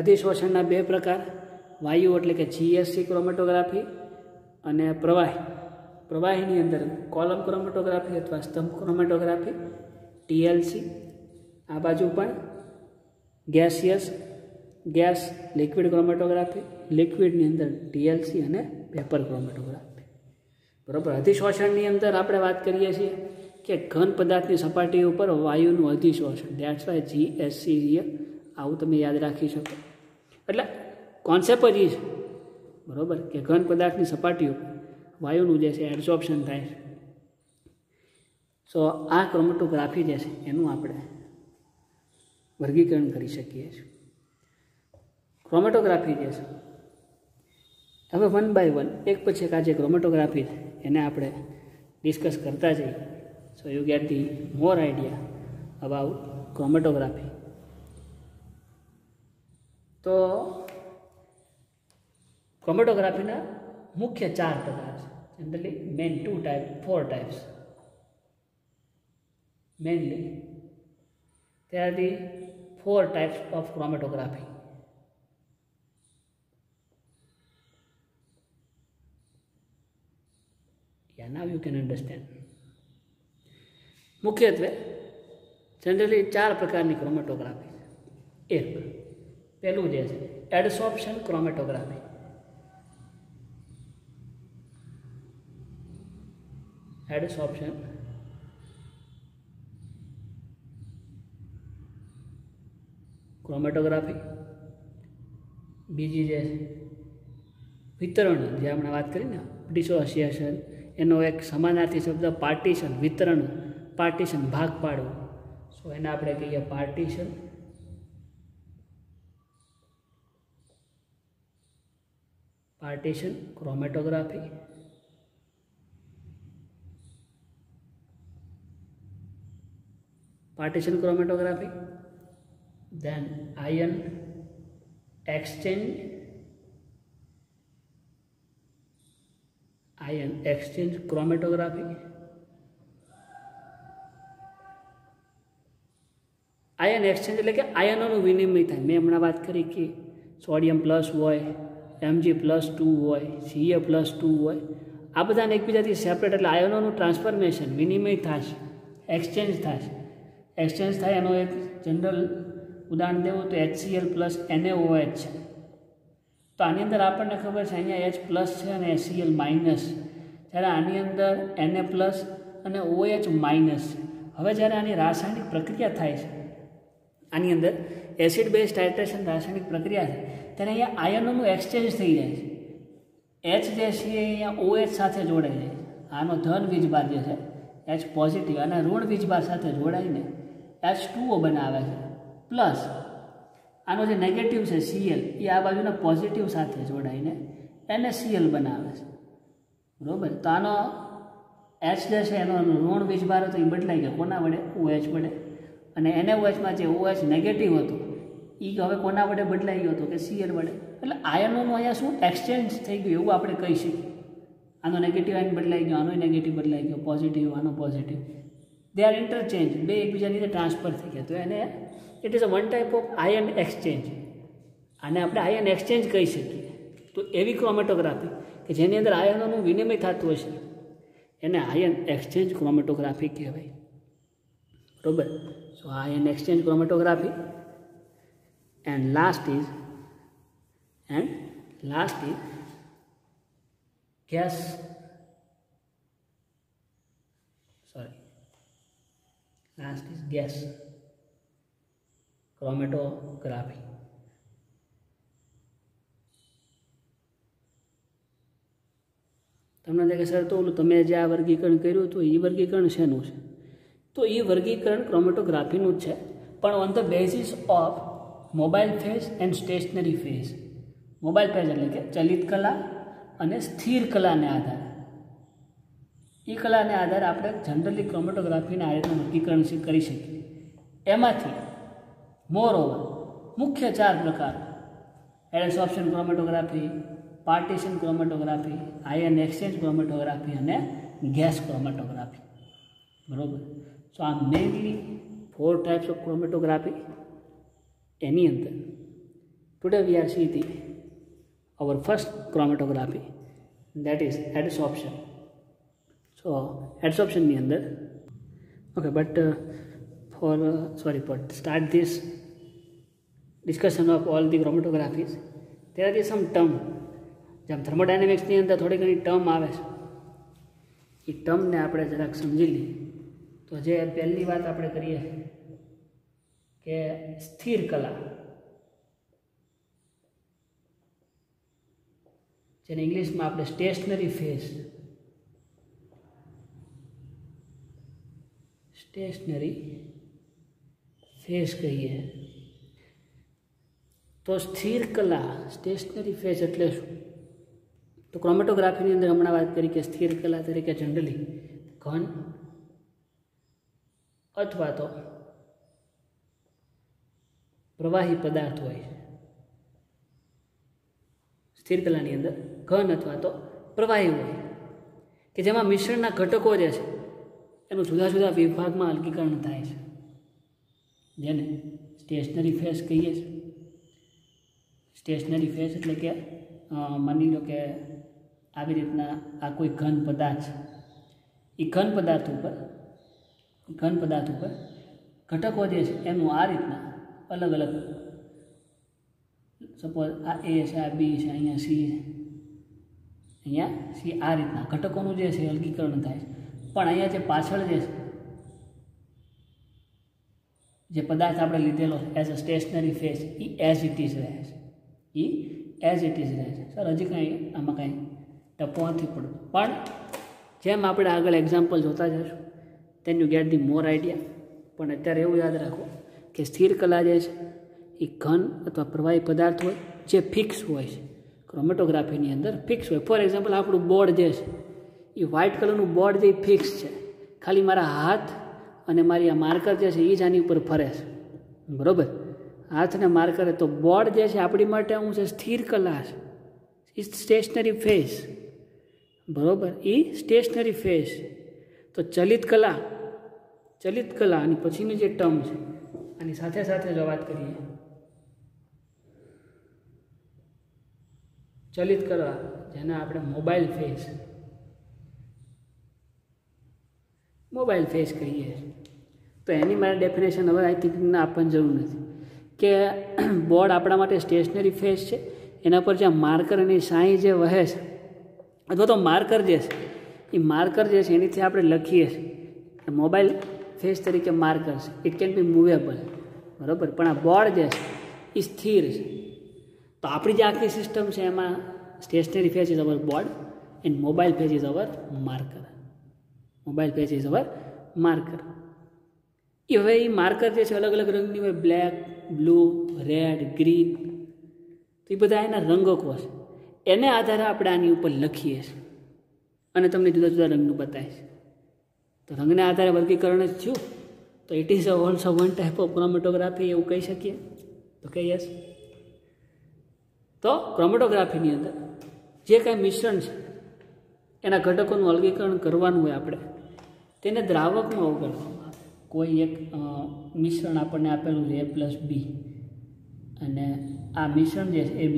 અધિશોષણના બે પ્રકાર, વાયુ એટલે કે GSC ક્રોમેટોગ્રાફી અને પ્રવાહી. પ્રવાહીની અંદર કોલમ ક્રોમેટોગ્રાફી અથવા સ્તંભ ક્રોમેટોગ્રાફી TLC. આ બાજુ પણ ગેસિયસ ગેસ લિક્વિડ ક્રોમેટોગ્રાફી, લિક્વિડની અંદર TLC અને પેપર ક્રોમેટોગ્રાફી, બરાબર? અધિશોષણની અંદર આપણે વાત કરીએ છીએ કે ઘન પદાર્થની સપાટી ઉપર વાયુનું અધિશોષણ. That's why GSC here. આવું તમે યાદ રાખી શકો. એટલે કોન્સેપ્ટ જ છે, બરાબર, કે ઘન પદાર્થની સપાટી ઉપર વાયુનું જે છે એડસોર્પ્શન થાય છે. સો આ ક્રોમેટોગ્રાફી જે છે એનું આપણે વર્ગીકરણ કરી શકીએ છીએ. ક્રોમેટોગ્રાફી જે છે હવે વન બાય વન એક પછી એક આ જે ક્રોમેટોગ્રાફી છે એને આપણે ડિસ્કસ કરતા જઈએ. So you get the more idea about chromatography. તો ક્રોમેટોગ્રાફીના મુખ્ય 4 પ્રકાર છે. Generally main 4 types. Mainly there are the 4 types of chromatography. Yeah, now you can understand. મુખ્યત્વે જનરલી 4 પ્રકારની ક્રોમેટોગ્રાફી. એક પહેલું જે છે એડસોર્પ્શન ક્રોમેટોગ્રાફી. એડસોર્પ્શન ક્રોમેટોગ્રાફી. બીજી જે વિતરણ, જે આપણે વાત કરી ને ડિસોસિએશન, એનો એક સમાનાર્થી શબ્દ પાર્ટીશન, વિતરણ, પાર્ટીશન ભાગ પાડવું. સો એને આપણે કહીએ partition. Partition chromatography. partition chromatography, then ion exchange chromatography, ion exchange એટલે કે આયનોનું વિનિમય થાય. મેં હમણાં વાત કરી કે સોડિયમ પ્લસ હોય, Mg+2 હોય, Ca+2 હોય, આ બધાને એકબીજાથી સેપરેટ, એટલે આયનોનું ટ્રાન્સફોર્મેશન, વિનિમય થશે, એક્સચેન્જ થશે. એક્સચેન્જ થાય એનો એક જનરલ ઉદાહરણ દેવું તો HCl + NaOH છે. તો આની અંદર આપણને ખબર છે અહીંયા H+ છે અને HCl- જ્યારે આની અંદર Na+ અને OH-. હવે જ્યારે આની રાસાયણિક પ્રક્રિયા થાય છે, આની અંદર એસિડ બેઝ ટાઇટ્રેશન રાસાયણિક પ્રક્રિયા છે, ત્યારે અહીંયા આયનોનું એક્સચેન્જ થઈ જાય છે. H જે છે અહીંયા OH સાથે જોડાઈ જાય છે. આનો ધન વીજભાર જે છે H પોઝિટિવ અને ઋણ વીજભાર સાથે જોડાઈને H2O બનાવે છે. પ્લસ આનો જે નેગેટિવ છે Cl એ આ બાજુના પોઝિટિવ સાથે જોડાઈને એને Cl બનાવે છે, બરાબર. તો આનો H જે છે એનો ઋણ વીજભાર હતો એ બદલાઈ ગયો કોના વડે? OH વડે. અને NaOHમાં જે OH નેગેટિવ હતું એ હવે કોના વડે બદલાઈ ગયો હતો? કે Cl વડે. એટલે આયનોનું અહીંયા શું એક્સચેન્જ થઈ ગયું એવું આપણે કહી શકીએ. આનો નેગેટિવ આયન બદલાઈ ગયો, આનો નેગેટિવ બદલાઈ ગયો, પોઝિટિવ આનો પોઝિટિવ, દે આર ઇન્ટરચેન્જ, બે એકબીજાની રીતે ટ્રાન્સફર થઈ ગયા. તો એને it is a one type of ion exchange. આને આપણે આયન એક્સચેન્જ કહી શકીએ. તો એવી ક્રોમેટોગ્રાફી કે જેની અંદર આયનોનું વિનિમય થતું હશે એને આયન એક્સચેન્જ ક્રોમેટોગ્રાફી કહેવાય, બરાબર. So ion exchange chromatography. And last is gas chromatography. તમને લાગે સર તો તમે જે આ વર્ગીકરણ કર્યું હતું એ વર્ગીકરણ શેનું છે? તો એ વર્ગીકરણ ક્રોમેટોગ્રાફીનું જ છે, પણ on the basis of mobile phase and stationary phase. Mobile phase એટલે કે ચલિત કલા અને સ્થિર કલાને આધારે, એ કલાને આધારે આપણે જનરલી ક્રોમેટોગ્રાફીને આ રીતનું વર્ગીકરણ કરી શકીએ. એમાંથી મોરઓવર મુખ્ય 4 પ્રકાર: adsorption chromatography, partition chromatography, ion exchange chromatography અને ગેસ ક્રોમેટોગ્રાફી, બરાબર. સો આ મેઇનલી 4 ટાઈપ્સ ઓફ ક્રોમેટોગ્રાફી. એની અંદર today we are see the our first chromatography, that is adsorption. So adsorption ની અંદર okay, but for start this discussion of all the chromatographies, there are some term. જેમ થર્મોડાયનેમિક્સની અંદર થોડી ઘણી term આવે છે, એ ટર્મને આપણે જરાક સમજી લઈએ. તો જે પહેલી વાત આપણે કરીએ કે સ્થિર કલા, જેને ઇંગ્લિશમાં આપણે સ્ટેશનરી ફેઝ કહીએ. તો સ્થિર કલા સ્ટેશનરી ફેઝ એટલે શું? તો ક્રોમેટોગ્રાફીની અંદર હમણાં વાત કરી કે સ્થિર કલા તરીકે જનરલી ઘન અથવા તો પ્રવાહી પદાર્થ હોય છે. સ્થિર કલાની અંદર ઘન અથવા તો પ્રવાહી હોય કે જેમાં મિશ્રણના ઘટકો જે છે એનું જુદા જુદા વિભાગમાં અલગીકરણ થાય છે, જેને સ્ટેશનરી ફેઝ કહીએ છીએ. સ્ટેશનરી ફેઝ એટલે કે માની લો કે આવી રીતના આ કોઈ ઘન પદાર્થ છે, એ ઘન પદાર્થ ઉપર ઘટકો જે છે એનું આ રીતના અલગ અલગ, સપોઝ આ A છે, આ B છે, અહીંયા C છે, અહીંયા C, આ રીતના ઘટકોનું જે છે અલગીકરણ થાય છે. પણ અહીંયા જે પાછળ જે છે જે પદાર્થ આપણે લીધેલો છે એઝ અ સ્ટેશનરી ફેઝ એ એઝ ઇટ ઇઝ રહે છે. સર હજી કાંઈ આમાં કાંઈ ટપો નથી પડતો, પણ જેમ આપણે આગળ એક્ઝામ્પલ જોતા જઈશું then you get the more idea. પણ અત્યારે એવું યાદ રાખો કે સ્થિર કલા જે છે એ ઘન અથવા પ્રવાહી પદાર્થ હોય જે ફિક્સ હોય છે. ક્રોમેટોગ્રાફીની અંદર ફિક્સ હોય. ફોર એક્ઝામ્પલ આપણું બોર્ડ જે છે એ વ્હાઇટ કલરનું બોર્ડ જે ફિક્સ છે, ખાલી મારા હાથ અને મારી આ માર્કર જે છે એ જ આની ઉપર ફરે છે, બરાબર. હાથ અને માર્કર, તો બોર્ડ જે છે આપણી માટે શું છે? સ્થિર કલા છે, એ સ્ટેશનરી ફેઝ, બરાબર. એ સ્ટેશનરી ફેઝ. તો ચલિત કલા અને પછીની જે ટર્મ છે આની સાથે સાથે જો વાત કરીએ, ચલિત કલા જેને આપણે મોબાઈલ ફેઝ કહીએ, તો એની મારે ડેફિનેશન હવે આઈ થિંક આપવાની જરૂર નથી કે બોર્ડ આપણા માટે સ્ટેશનરી ફેઝ છે. એના પર જ્યાં માર્કર અને શાઈ જે વહે છે અથવા તો માર્કર જે છે એ માર્કર જે છે એનીથી આપણે લખીએ છીએ. મોબાઈલ ફેઝ તરીકે માર્કર છે, ઇટ કેન બી મૂવેબલ, બરાબર. પણ આ બોર્ડ જે છે એ સ્થિર છે. તો આપણી જે આખી સિસ્ટમ છે એમાં stationary phase is our board and mobile phase is our marker. એ હવે એ માર્કર જે છે અલગ અલગ રંગની હોય, બ્લેક, બ્લુ, રેડ, ગ્રીન, તો એ બધા એના રંગકો છે. એને આધારે આપણે આની ઉપર લખીએ છીએ અને તમને જુદા જુદા રંગનું બતાવીશ. તો રંગને આધારે વર્ગીકરણ જ થયું. તો it is also one type of chromatography એવું કહી શકીએ. તો કે યસ. તો ક્રોમેટોગ્રાફીની અંદર જે કાંઈ મિશ્રણ છે એના ઘટકોનું અલગીકરણ કરવાનું હોય આપણે, તેને દ્રાવકમાં ઓગાળવામાં આવે. કોઈ એક મિશ્રણ આપણને આપેલું છે A+B, અને આ મિશ્રણ જે છે AB,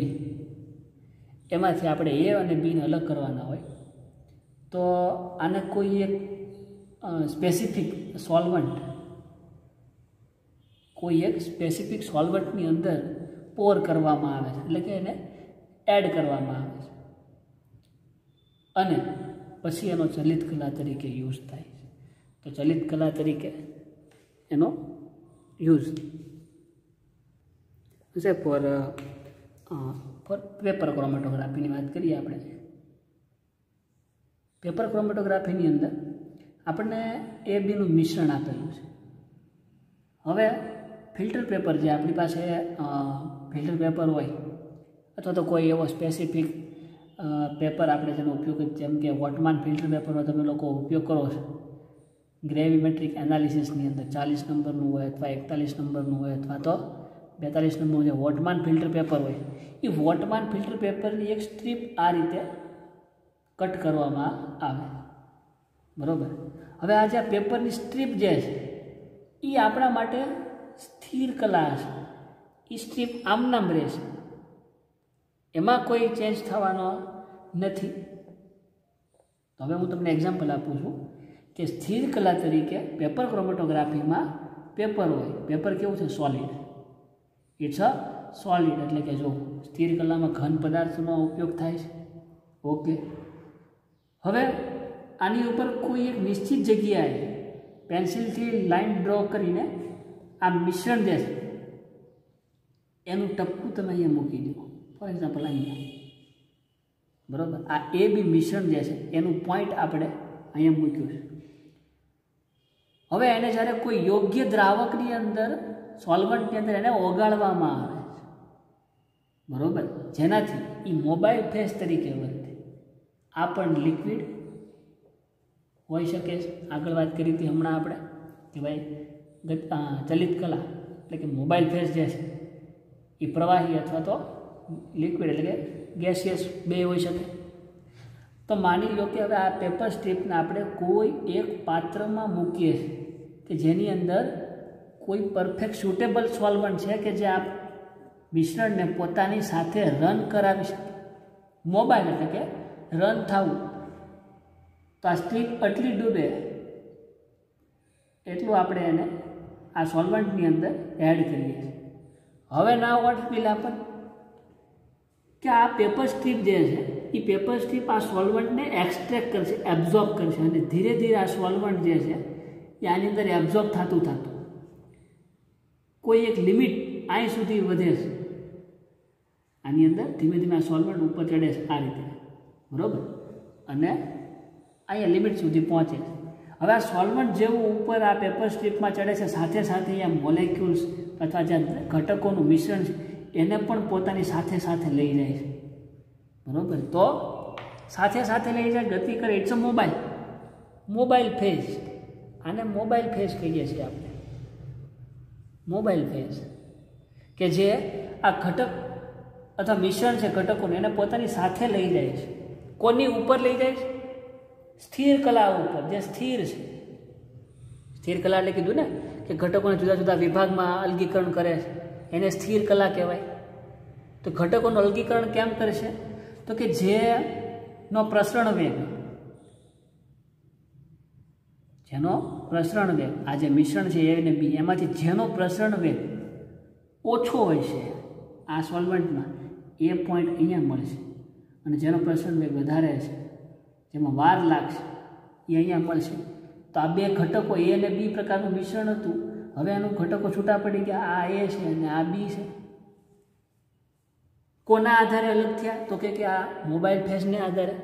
એમાંથી આપણે A અને Bને અલગ કરવાના હોય. તો આને કોઈ એક સ્પેસિફિક સોલ્વન્ટની અંદર પોર કરવામાં આવે છે, એટલે કે એને એડ કરવામાં આવે છે, અને પછી એનો ચલિત કલા તરીકે યુઝ થાય છે. તો ચલિત કલા તરીકે એનો યુઝ છે. ફોર પેપર ક્રોમેટોગ્રાફીની વાત કરીએ આપણે. પેપર ક્રોમેટોગ્રાફીની અંદર આપણને ABનું મિશ્રણ આપેલું છે. હવે ફિલ્ટર પેપર જે આપણી પાસે ફિલ્ટર પેપર હોય, અથવા તો કોઈ એવો સ્પેસિફિક પેપર આપણે જેનો ઉપયોગ, જેમ કે વોટમાન ફિલ્ટર પેપરનો તમે લોકો ઉપયોગ કરો છો ગ્રેવિમેટ્રિક એનાલિસિસની અંદર, 40 નંબરનું હોય અથવા 41 નંબરનું હોય અથવા તો 42 નંબરનું જે વોટમાન ફિલ્ટર પેપર હોય, એ વોટમાન ફિલ્ટર પેપરની એક સ્ટ્રીપ આ રીતે કટ કરવામાં આવે, બરાબર. હવે આ જે પેપરની સ્ટ્રીપ જે છે એ આપણા માટે સ્થિર કલા છે. એ સ્ટ્રીપ આમનામ રહેશે, એમાં કોઈ ચેન્જ થવાનો નથી. તો હવે હું તમને એક્ઝામ્પલ આપું છું કે સ્થિર કલા તરીકે પેપર ક્રોમેટોગ્રાફીમાં પેપર હોય. પેપર કેવું છે? સોલિડ. ઇટ્સ અ સોલિડ, એટલે કે જો સ્થિર કલામાં ઘન પદાર્થનો ઉપયોગ થાય છે. ઓકે. હવે આની ઉપર કોઈ એક નિશ્ચિત જગ્યાએ પેન્સિલથી લાઇન ડ્રો કરીને આ મિશ્રણ જે છે એનું ટપકું તમે અહીંયા મૂકી દો. ફોર એક્ઝામ્પલ અહીંયા, બરાબર. આ AB મિશ્રણ જે છે એનું પોઈન્ટ આપણે અહીંયા મૂક્યું છે. હવે એને જ્યારે કોઈ યોગ્ય દ્રાવકની અંદર, સોલ્વન્ટની અંદર એને ઓગાળવામાં આવે છે, બરાબર, જેનાથી એ મોબાઈલ ફેઝ તરીકે વર્તે. આ પણ લિક્વિડ હોઈ શકે છે. આગળ વાત કરી હતી હમણાં આપણે કે ભાઈ ચલિત કલા એટલે કે મોબાઈલ ફેઝ જે છે એ પ્રવાહી અથવા તો લિક્વિડ એટલે કે ગેસિયસ બે હોઈ શકે. તો માની લો કે હવે આ પેપર સ્ટ્રીપને આપણે કોઈ એક પાત્રમાં મૂકીએ છીએ કે જેની અંદર કોઈ પરફેક્ટ સુટેબલ સોલ્વન્ટ છે કે જે આ મિશ્રણને પોતાની સાથે રન કરાવી શકે. મોબાઈલ એટલે કે રન થવું. તો આ સ્ટ્રીપ આટલી ડૂબે એટલું આપણે એને આ સોલ્વન્ટની અંદર એડ કરીએ છીએ. હવે ના વોટ વિલ હેપન કે આ પેપર સ્ટ્રીપ જે છે એ પેપર સ્ટ્રીપ આ સોલ્વન્ટને એક્સટ્રેક્ટ કરશે, એબ્ઝોર્બ કરશે, અને ધીરે ધીરે આ સોલ્વન્ટ જે છે એ આની અંદર એબ્ઝોર્બ થતું કોઈ એક લિમિટ અહીં સુધી વધે છે. આની અંદર ધીમે ધીમે આ સોલ્વન્ટ ઉપર ચડે છે આ રીતે, બરાબર, અને અહીંયા લિમિટ સુધી પહોંચે છે. હવે આ સોલ્વન્ટ જેવું ઉપર આ પેપર સ્ટ્રીપમાં ચડે છે, સાથે સાથે અહીંયા મોલેક્યુલ્સ અથવા જે ઘટકોનું મિશ્રણ છે એને પણ પોતાની સાથે સાથે લઈ જાય છે, બરાબર. તો સાથે સાથે લઈ જાય, ગતિ કરે. It's a mobile phase. આને મોબાઈલ ફેઝ કહીએ છીએ આપણે. મોબાઈલ ફેઝ કે જે આ ઘટક અથવા મિશ્રણ છે ઘટકોને એને પોતાની સાથે લઈ જાય છે. કોની ઉપર લઈ જાય છે? સ્થિર કલા ઉપર, જે સ્થિર છે. સ્થિર કલા એટલે કીધું ને કે ઘટકોને જુદા જુદા વિભાગમાં અલગીકરણ કરે છે, એને સ્થિર કલા કહેવાય. તો ઘટકોનું અલગીકરણ કેમ કરશે? તો કે જેનો પ્રસરણ વેગ આ જે મિશ્રણ છે A અને B એમાંથી જેનો પ્રસરણ વેગ ઓછો હોય છે આ સોલ્વન્ટમાં, એ પોઈન્ટ અહીંયા મળશે, અને જેનો પ્રસરણ વેગ વધારે છે, જેમાં વાર લાગશે, એ અહીંયા મળશે. તો આ બે ઘટકો A અને B પ્રકારનું મિશ્રણ હતું. હવે એનું ઘટકો છૂટા પડી ગયા. આ A છે અને આ B છે. કોના આધારે અલગ થયા? તો કે આ મોબાઈલ ફેઝને આધારે.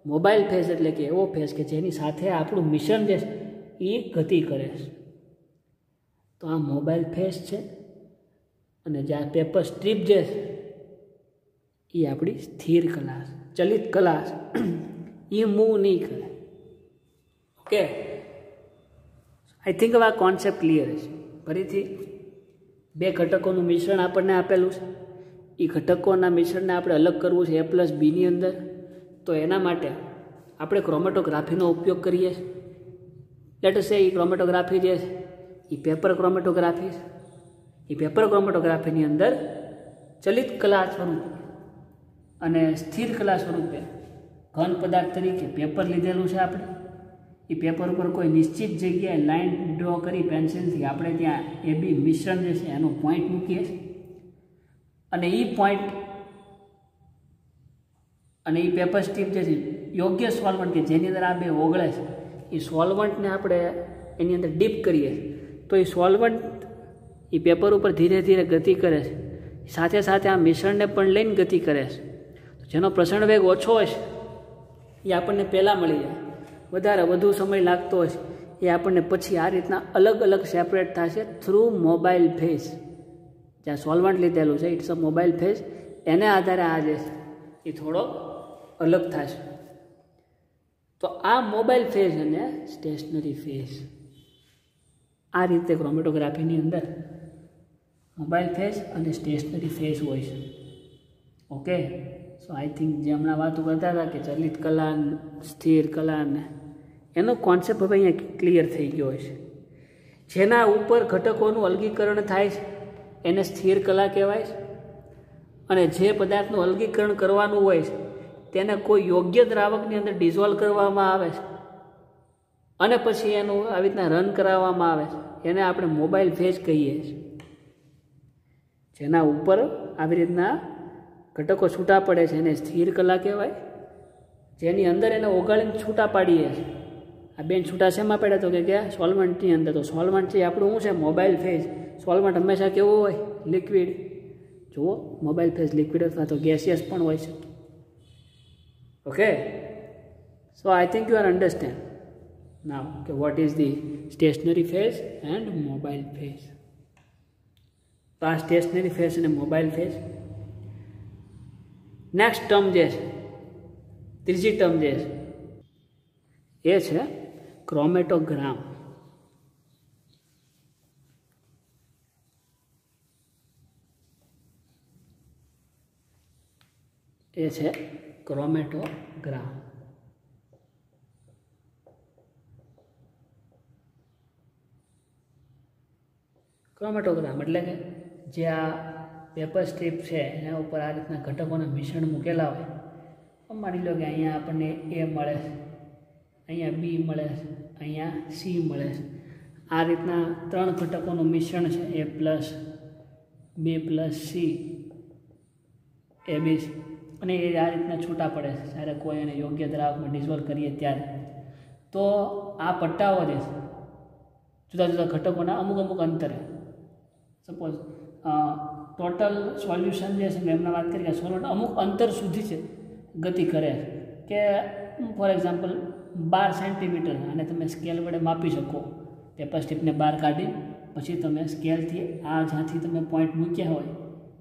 મોબાઈલ ફેઝ એટલે કે એવો ફેઝ કે જેની સાથે આપણું મિશ્રણ જે છે એ ગતિ કરે છે. તો આ મોબાઈલ ફેસ છે અને જે આ પેપર સ્ટ્રીપ જે છે એ આપણી સ્થિર કલા છે, ચલિત કલા છે, એ મૂવ નહીં કરે. ઓકે, આઈ થિંક હવે આ કોન્સેપ્ટ ક્લિયર છે. ફરીથી બે ઘટકોનું મિશ્રણ આપણને આપેલું છે, એ ઘટકોના મિશ્રણને આપણે અલગ કરવું છે A+Bની અંદર. તો એના માટે આપણે ક્રોમેટોગ્રાફીનો ઉપયોગ કરીએ છીએ. લેટ અસ સે એ ક્રોમેટોગ્રાફી જે છે એ પેપર ક્રોમેટોગ્રાફી છે. એ પેપર ક્રોમેટોગ્રાફીની અંદર ચલિત કલા સ્વરૂપે અને સ્થિર કલા સ્વરૂપે ઘન પદાર્થ તરીકે પેપર લીધેલું છે આપણે. એ પેપર ઉપર કોઈ નિશ્ચિત જગ્યાએ લાઇન ડ્રો કરી પેન્સિલથી આપણે ત્યાં AB મિશ્રણ જે છે એનો પોઈન્ટ મૂકીએ છીએ. અને એ પોઈન્ટ અને એ પેપર સ્ટ્રીપ જે છે યોગ્ય સોલ્વન્ટ કે જેની અંદર આ બે ઓગળે છે એ સોલ્વન્ટને આપણે એની અંદર ડીપ કરીએ તો એ સોલ્વન્ટ એ પેપર ઉપર ધીરે ધીરે ગતિ કરે છે, સાથે સાથે આ મિશ્રણને પણ લઈને ગતિ કરે છે. જેનો પ્રસરણ વેગ ઓછો હશે એ આપણને પહેલાં મળી જાય, વધારે વધુ સમય લાગતો હશે એ આપણને પછી આ રીતના અલગ અલગ સેપરેટ થશે થ્રુ મોબાઈલ ફેઝ. જ્યાં સોલ્વન્ટ લીધેલું છે ઇટ્સ અ મોબાઈલ ફેઝ, એને આધારે આ જે છે એ થોડો અલગ થશે. તો આ મોબાઈલ ફેઝ અને સ્ટેશનરી ફેઝ, આ રીતે ક્રોમેટોગ્રાફીની અંદર મોબાઈલ ફેઝ અને સ્ટેશનરી ફેઝ હોય છે. ઓકે, સો આઈ થિંક જે હમણાં વાતો કરતા હતા કે ચલિત કલા, સ્થિર કલા ને એનો કોન્સેપ્ટ હવે અહીંયા ક્લિયર થઈ ગયો છે. જેના ઉપર ઘટકોનું અલગીકરણ થાય છે એને સ્થિર કલા કહેવાય છે. અને જે પદાર્થનું અલગીકરણ કરવાનું હોય છે તેને કોઈ યોગ્ય દ્રાવકની અંદર ડિઝોલ્વ કરવામાં આવે છે અને પછી એનું આવી રીતના રન કરાવવામાં આવે છે એને આપણે મોબાઈલ ફેઝ કહીએ છીએ. જેના ઉપર આવી રીતના ઘટકો છૂટા પડે છે એને સ્થિર કલા કહેવાય. જેની અંદર એને ઓગાળીને છૂટા પાડીએ છીએ. આ બેન છૂટા શેમાં પડ્યા તો કે સોલ્વન્ટની અંદર. તો સોલ્વન્ટ છે આપણું શું છે? Mobile phase. સોલ્વન્ટ હંમેશા કેવું હોય? લિક્વિડ. જુઓ, મોબાઈલ ફેઝ લિક્વિડ અથવા તો ગેસિયસ પણ હોય છે. Okay, so I think you are understand now કે what is the stationary phase and mobile phase. તો આ સ્ટેશનરી ફેઝ અને મોબાઈલ ફેઝ. નેક્સ્ટ ટર્મ જે છે, ત્રીજી ટર્મ જે છે એ છે ક્રોમેટોગ્રામ. એ છે ક્રોમેટોગ્રામ. ક્રોમેટોગ્રામ એટલે કે જે આ પેપર સ્ટ્રીપ છે એના ઉપર આ રીતના ઘટકોના મિશ્રણ મૂકેલા હોય. માની લો કે અહીંયા આપણને A મળે છે, અહીંયા B મળે છે, અહીંયા C મળે છે. આ રીતના ત્રણ ઘટકોનું મિશ્રણ છે A+, B+C, ABC. અને એ આ રીતના છૂટા પડે છે જ્યારે કોઈ એને યોગ્ય દ્રાવકમાં ડિઝોલ્વ કરીએ ત્યારે. તો આ પટ્ટાઓ જે છે જુદા જુદા ઘટકોના અમુક અમુક અંતરે, સપોઝ ટોટલ સોલ્યુશન જે છે મેં એમના વાત કરી કે સોલ્વન્ટ અમુક અંતર સુધી છે ગતિ કરે કે ફોર એક્ઝામ્પલ 12 સેન્ટીમીટર, અને તમે સ્કેલ વડે માપી શકો. પેપર સ્ટ્રીપને બહાર કાઢી પછી તમે સ્કેલથી આ જ્યાંથી તમે પોઈન્ટ મૂક્યા હોય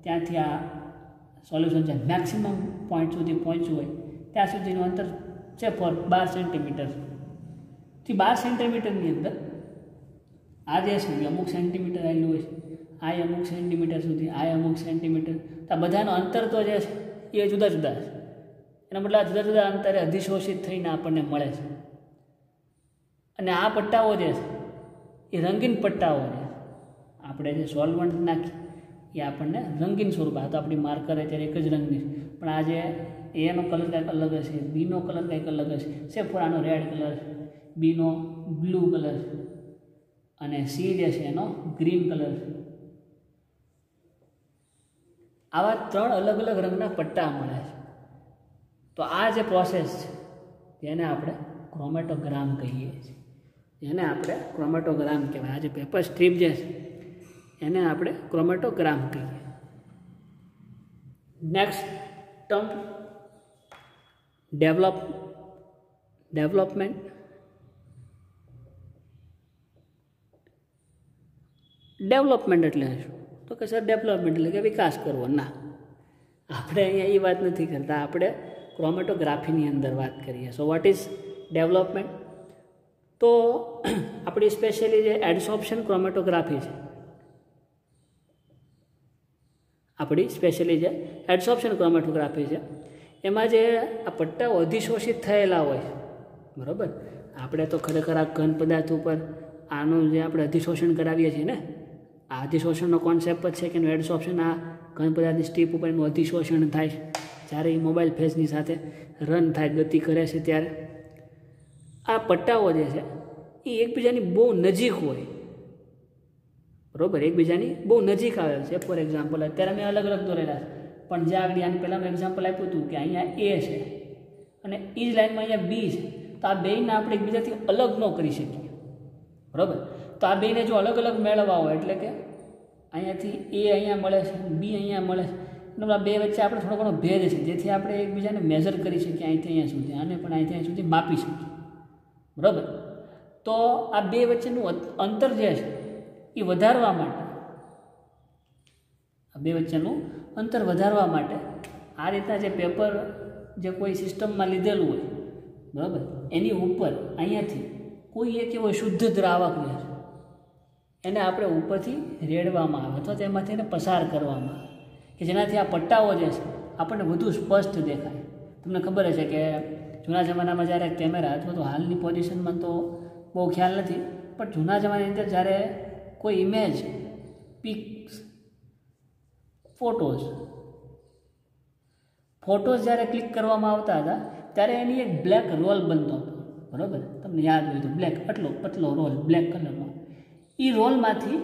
ત્યાંથી આ સોલ્યુશન છે મેક્સિમમ પોઈન્ટ સુધી પહોંચ્યું હોય ત્યાં સુધીનું અંતર છે ફોર 12 સેન્ટીમીટર. થી 12 સેન્ટીમીટરની અંદર આ જે છે અમુક સેન્ટીમીટર આવેલું હોય છે, આ અમુક સેન્ટીમીટર સુધી, આ અમુક સેન્ટીમીટર. તો આ બધાનો અંતર તો જે છે એ જુદા જુદા છે. એના મતલબ આ જુદા જુદા અંતરે અધિશોષિત થઈને આપણને મળે છે. અને આ પટ્ટાઓ જે છે એ રંગીન પટ્ટાઓ છે. આપણે જે સોલ્વન્ટ નાખીએ એ આપણને રંગીન સ્વરૂપ. આ તો આપણી માર્કર અત્યારે એક જ રંગની, પણ આ જે એનો કલર કંઈક અલગ હશે, બીનો કલર કંઈક અલગ હશે. છે ફોર આનો રેડ કલર, બીનો બ્લુ કલર અને સી જે છે એનો ગ્રીન કલર. આવા ત્રણ અલગ અલગ રંગના પટ્ટા મળે છે. તો આ જે પ્રોસેસ છે તેને આપણે ક્રોમેટોગ્રામ કહીએ છીએ. જેને આપણે ક્રોમેટોગ્રામ કહેવાય. આ જે પેપર સ્ટ્રીપ જે છે એને આપણે ક્રોમેટોગ્રામ કહીએ. Next term development. ડેવલપમેન્ટ એટલે શું? તો કે સર ડેવલપમેન્ટ એટલે કે વિકાસ કરવો. ના, આપણે અહીંયા એ વાત નથી કરતા, આપણે ક્રોમેટોગ્રાફીની અંદર વાત કરીએ. So what is development? તો આપણી સ્પેશિયલી જે એડસોર્પ્શન ક્રોમેટોગ્રાફી છે, આપણી સ્પેશિયલી જે એડસોર્પ્શન ક્રોમેટોગ્રાફી છે, એમાં જે આ પટ્ટાઓ અધિશોષિત થયેલા હોય, બરાબર, આપણે તો ખરેખર આ ઘન પદાર્થ ઉપર આનું જે આપણે અધિશોષણ કરાવીએ છીએ ને, આ અધિશોષણનો કોન્સેપ્ટ જ છે કે એનું એડસોર્પ્શન, આ ઘન પદાર્થની સ્ટીપ ઉપર એનું અધિશોષણ થાય જ્યારે એ મોબાઈલ ફેઝની સાથે રન થાય, ગતિ કરે છે ત્યારે આ પટ્ટાઓ જે છે એ એકબીજાની બહુ નજીક હોય, બરાબર, એકબીજાની બહુ નજીક આવેલ છે. ફોર એક્ઝામ્પલ અત્યારે મેં અલગ અલગ દોરેલા છે, પણ જે આગળ આની પહેલાં મેં એક્ઝામ્પલ આપ્યું હતું કે અહીંયા એ છે અને એ જ લાઈનમાં અહીંયા બી છે, તો આ બેયને આપણે એકબીજાથી અલગ ન કરી શકીએ, બરાબર. તો આ બેયને જો અલગ અલગ મેળવવા હોય એટલે કે અહીંયાથી એ અહીંયા મળે છે, બી અહીંયા મળે છે, એટલે આ બે વચ્ચે આપણે થોડો ઘણો ભેદ છે, જેથી આપણે એકબીજાને મેઝર કરી શકીએ અહીંથી અહીંયા સુધી, આને પણ અહીંથી અહીંયા સુધી માપી શકીએ, બરાબર. તો આ બે વચ્ચેનું અંતર જે છે એ વધારવા માટે, આ બે વચ્ચેનું અંતર વધારવા માટે આ રીતના જે પેપર જે કોઈ સિસ્ટમમાં લીધેલું હોય, બરાબર, એની ઉપર અહીંયાથી કોઈ એક એવો શુદ્ધ દ્રાવક રહે છે, એને આપણે ઉપરથી રેડવામાં આવે અથવા તેમાંથી એને પસાર કરવામાં આવે કે જેનાથી આ પટ્ટાઓ જે છે આપણને વધુ સ્પષ્ટ દેખાય. તમને ખબર છે કે જૂના જમાનામાં જ્યારે કેમેરા અથવા તો હાલની પોઝિશનમાં તો બહુ ખ્યાલ નથી, પણ જૂના જમાનાની અંદર જ્યારે કોઈ ઇમેજ, પિક્સ, ફોટોઝ જ્યારે ક્લિક કરવામાં આવતા હતા ત્યારે એની એક બ્લેક રોલ બનતો હતો, બરાબર, તમને યાદ હોય તો બ્લેક પતલો રોલ બ્લેક કલરનો. એ રોલમાંથી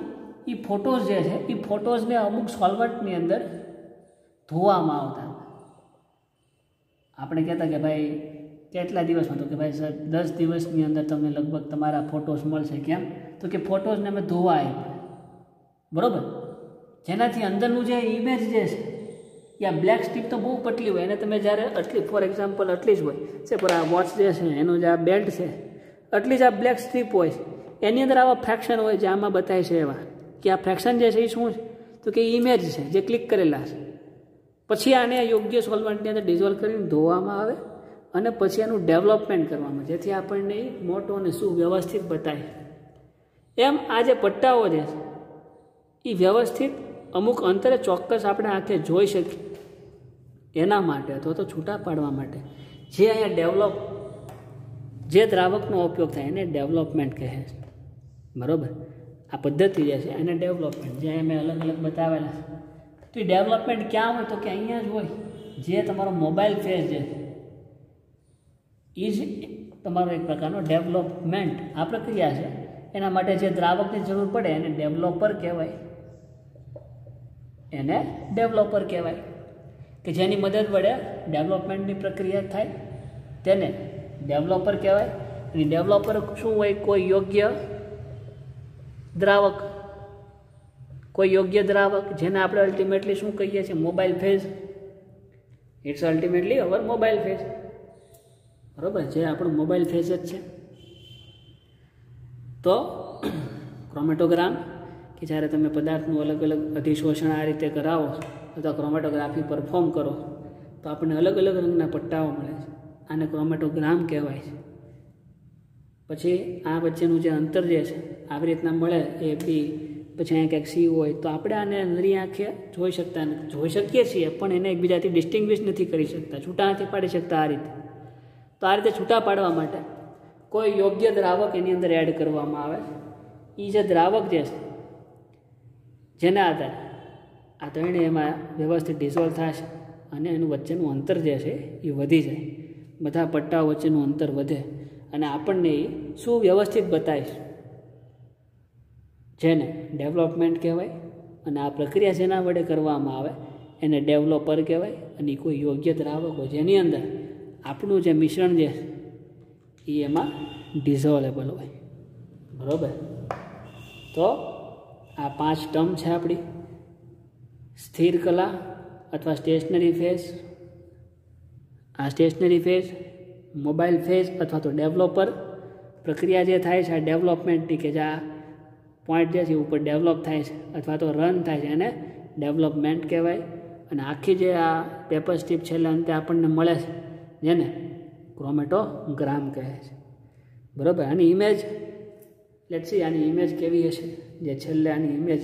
એ ફોટોઝ જે છે એ ફોટોઝને અમુક સોલ્વન્ટની અંદર ધોવામાં આવતા. આપણે કહેતા કે ભાઈ કેટલા દિવસમાં, તો કે ભાઈ સર 10 દિવસની અંદર તમને લગભગ તમારા ફોટોઝ મળશે. કેમ? તો કે ફોટોઝને અમે ધોવા આપ્યા, બરાબર, જેનાથી અંદરનું જે ઇમેજ જે છે એ આ બ્લેક સ્ટ્રીપ તો બહુ પતલી હોય, એને તમે જ્યારે આટલી, ફોર એક્ઝામ્પલ આટલી જ હોય છે, પણ આ વોચ જે છે એનું જે આ બેલ્ટ છે આટલી જ આ બ્લેક સ્ટ્રીપ હોય છે, એની અંદર આવા ફ્રેક્શન હોય જે આમાં બતાય છે એવા, કે આ ફ્રેક્શન જે છે એ શું છે? તો કે ઇમેજ છે જે ક્લિક કરેલા છે. પછી આને યોગ્ય સોલ્વન્ટની અંદર ડિઝોલ્વ કરીને ધોવામાં આવે અને પછી એનું ડેવલપમેન્ટ કરવામાં, જેથી આપણને એ મોટો અને સુવ્યવસ્થિત બતાય. એમ આ જે પટ્ટાઓ જે છે એ વ્યવસ્થિત અમુક અંતરે ચોક્કસ આપણે આંખે જોઈ શકીએ એના માટે અથવા તો છૂટા પાડવા માટે જે અહીંયા જે દ્રાવકનો ઉપયોગ થાય એને ડેવલપમેન્ટ કહે છે, બરાબર. આ પદ્ધતિ જે છે એને ડેવલપમેન્ટ, જે મેં અલગ અલગ બતાવેલા છે. તો એ ડેવલપમેન્ટ ક્યાં હોય? તો કે અહીંયા જ હોય. જે તમારો મોબાઈલ ફેઝ જે છે એ જ તમારો એક પ્રકારનો ડેવલપમેન્ટ આ પ્રક્રિયા છે. એના માટે જે દ્રાવકની જરૂર પડે એને ડેવલપર કહેવાય, એને ડેવલપર કહેવાય, કે જેની મદદ વડે ડેવલપમેન્ટની પ્રક્રિયા થાય તેને ડેવલપર કહેવાય. અને ડેવલપર શું હોય? કોઈ યોગ્ય દ્રાવક જેને આપણે અલ્ટિમેટલી શું કહીએ છીએ? Mobile phase. It's ultimately our mobile phase, બરાબર, જે આપણું મોબાઈલ ફેઝ જ છે. તો ક્રોમેટોગ્રામ કે જ્યારે તમે પદાર્થનું અલગ અલગ અધિશોષણ આ રીતે કરાવો અથવા ક્રોમેટોગ્રાફી પરફોર્મ કરો તો આપણને અલગ અલગ રંગના પટ્ટાઓ મળે છે. આને ક્રોમેટોગ્રામ કહેવાય છે. પછી આ વચ્ચેનું જે અંતર જે છે આવી રીતના મળે, એ બી, પછી અહીંયા ક્યાંક સી હોય, તો આપણે આને નરી આંખે જોઈ શકીએ છીએ, પણ એને એકબીજાથી ડિસ્ટિંગ્વિશ નથી કરી શકતા, છૂટા નથી પાડી શકતા આ રીતે. તો આ રીતે છૂટા પાડવા માટે કોઈ યોગ્ય દ્રાવક એની અંદર એડ કરવામાં આવે. એ જે દ્રાવક જે છે જેના આધારે આ ત્રણે એમાં વ્યવસ્થિત ડિઝોલ્વ થશે અને એનું વચ્ચેનું અંતર જે છે એ વધી જાય, બધા પટ્ટાઓ વચ્ચેનું અંતર વધે અને આપણને એ સુવ્યવસ્થિત બતાવીશ, જેને ડેવલપમેન્ટ કહેવાય. અને આ પ્રક્રિયા જેના વડે કરવામાં આવે એને ડેવલપર કહેવાય. અને કોઈ યોગ્ય દ્રાવકો જેની અંદર આપણું જે મિશ્રણ જે એ એમાં ડિઝોલ્વેબલ હોય, બરાબર. તો આ 5 ટર્મ છે આપણી: સ્થિર કલા અથવા સ્ટેશનરી ફેઝ, આ સ્ટેશનરી ફેઝ, મોબાઈલ ફેઝ અથવા તો ડેવલપર પ્રક્રિયા જે થાય છે આ ડેવલપમેન્ટની, કે જે આ પોઈન્ટ જે છે ઉપર ડેવલપ થાય છે અથવા તો રન થાય છે એને ડેવલપમેન્ટ કહેવાય. અને આખી જે આ પેપર સ્ટ્રીપ છેલ્લે અંતે આપણને મળે છે જેને ક્રોમેટોગ્રામ કહે છે. બરાબર. આની ઇમેજ લેટ્સ સી આની ઇમેજ કેવી હશે, જે છેલ્લે આની image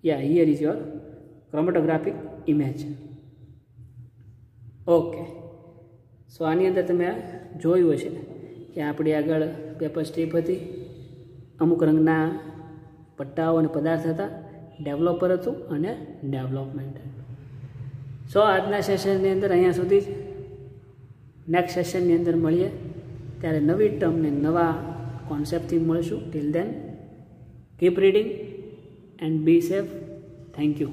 here is your chromatographic image. Okay. So આની અંદર તમે જોયું હશે કે આપણી આગળ પેપર સ્ટ્રીપ હતી, અમુક રંગના પટ્ટાઓ અને પદાર્થ હતા, ડેવલપર હતું અને ડેવલપમેન્ટ. સો આજના સેશનની અંદર અહીંયા સુધી જ. નેક્સ્ટ સેશનની અંદર મળીએ ત્યારે નવી ટર્મને નવા કોન્સેપ્ટથી મળીશું. Till then keep reading and be safe. Thank you.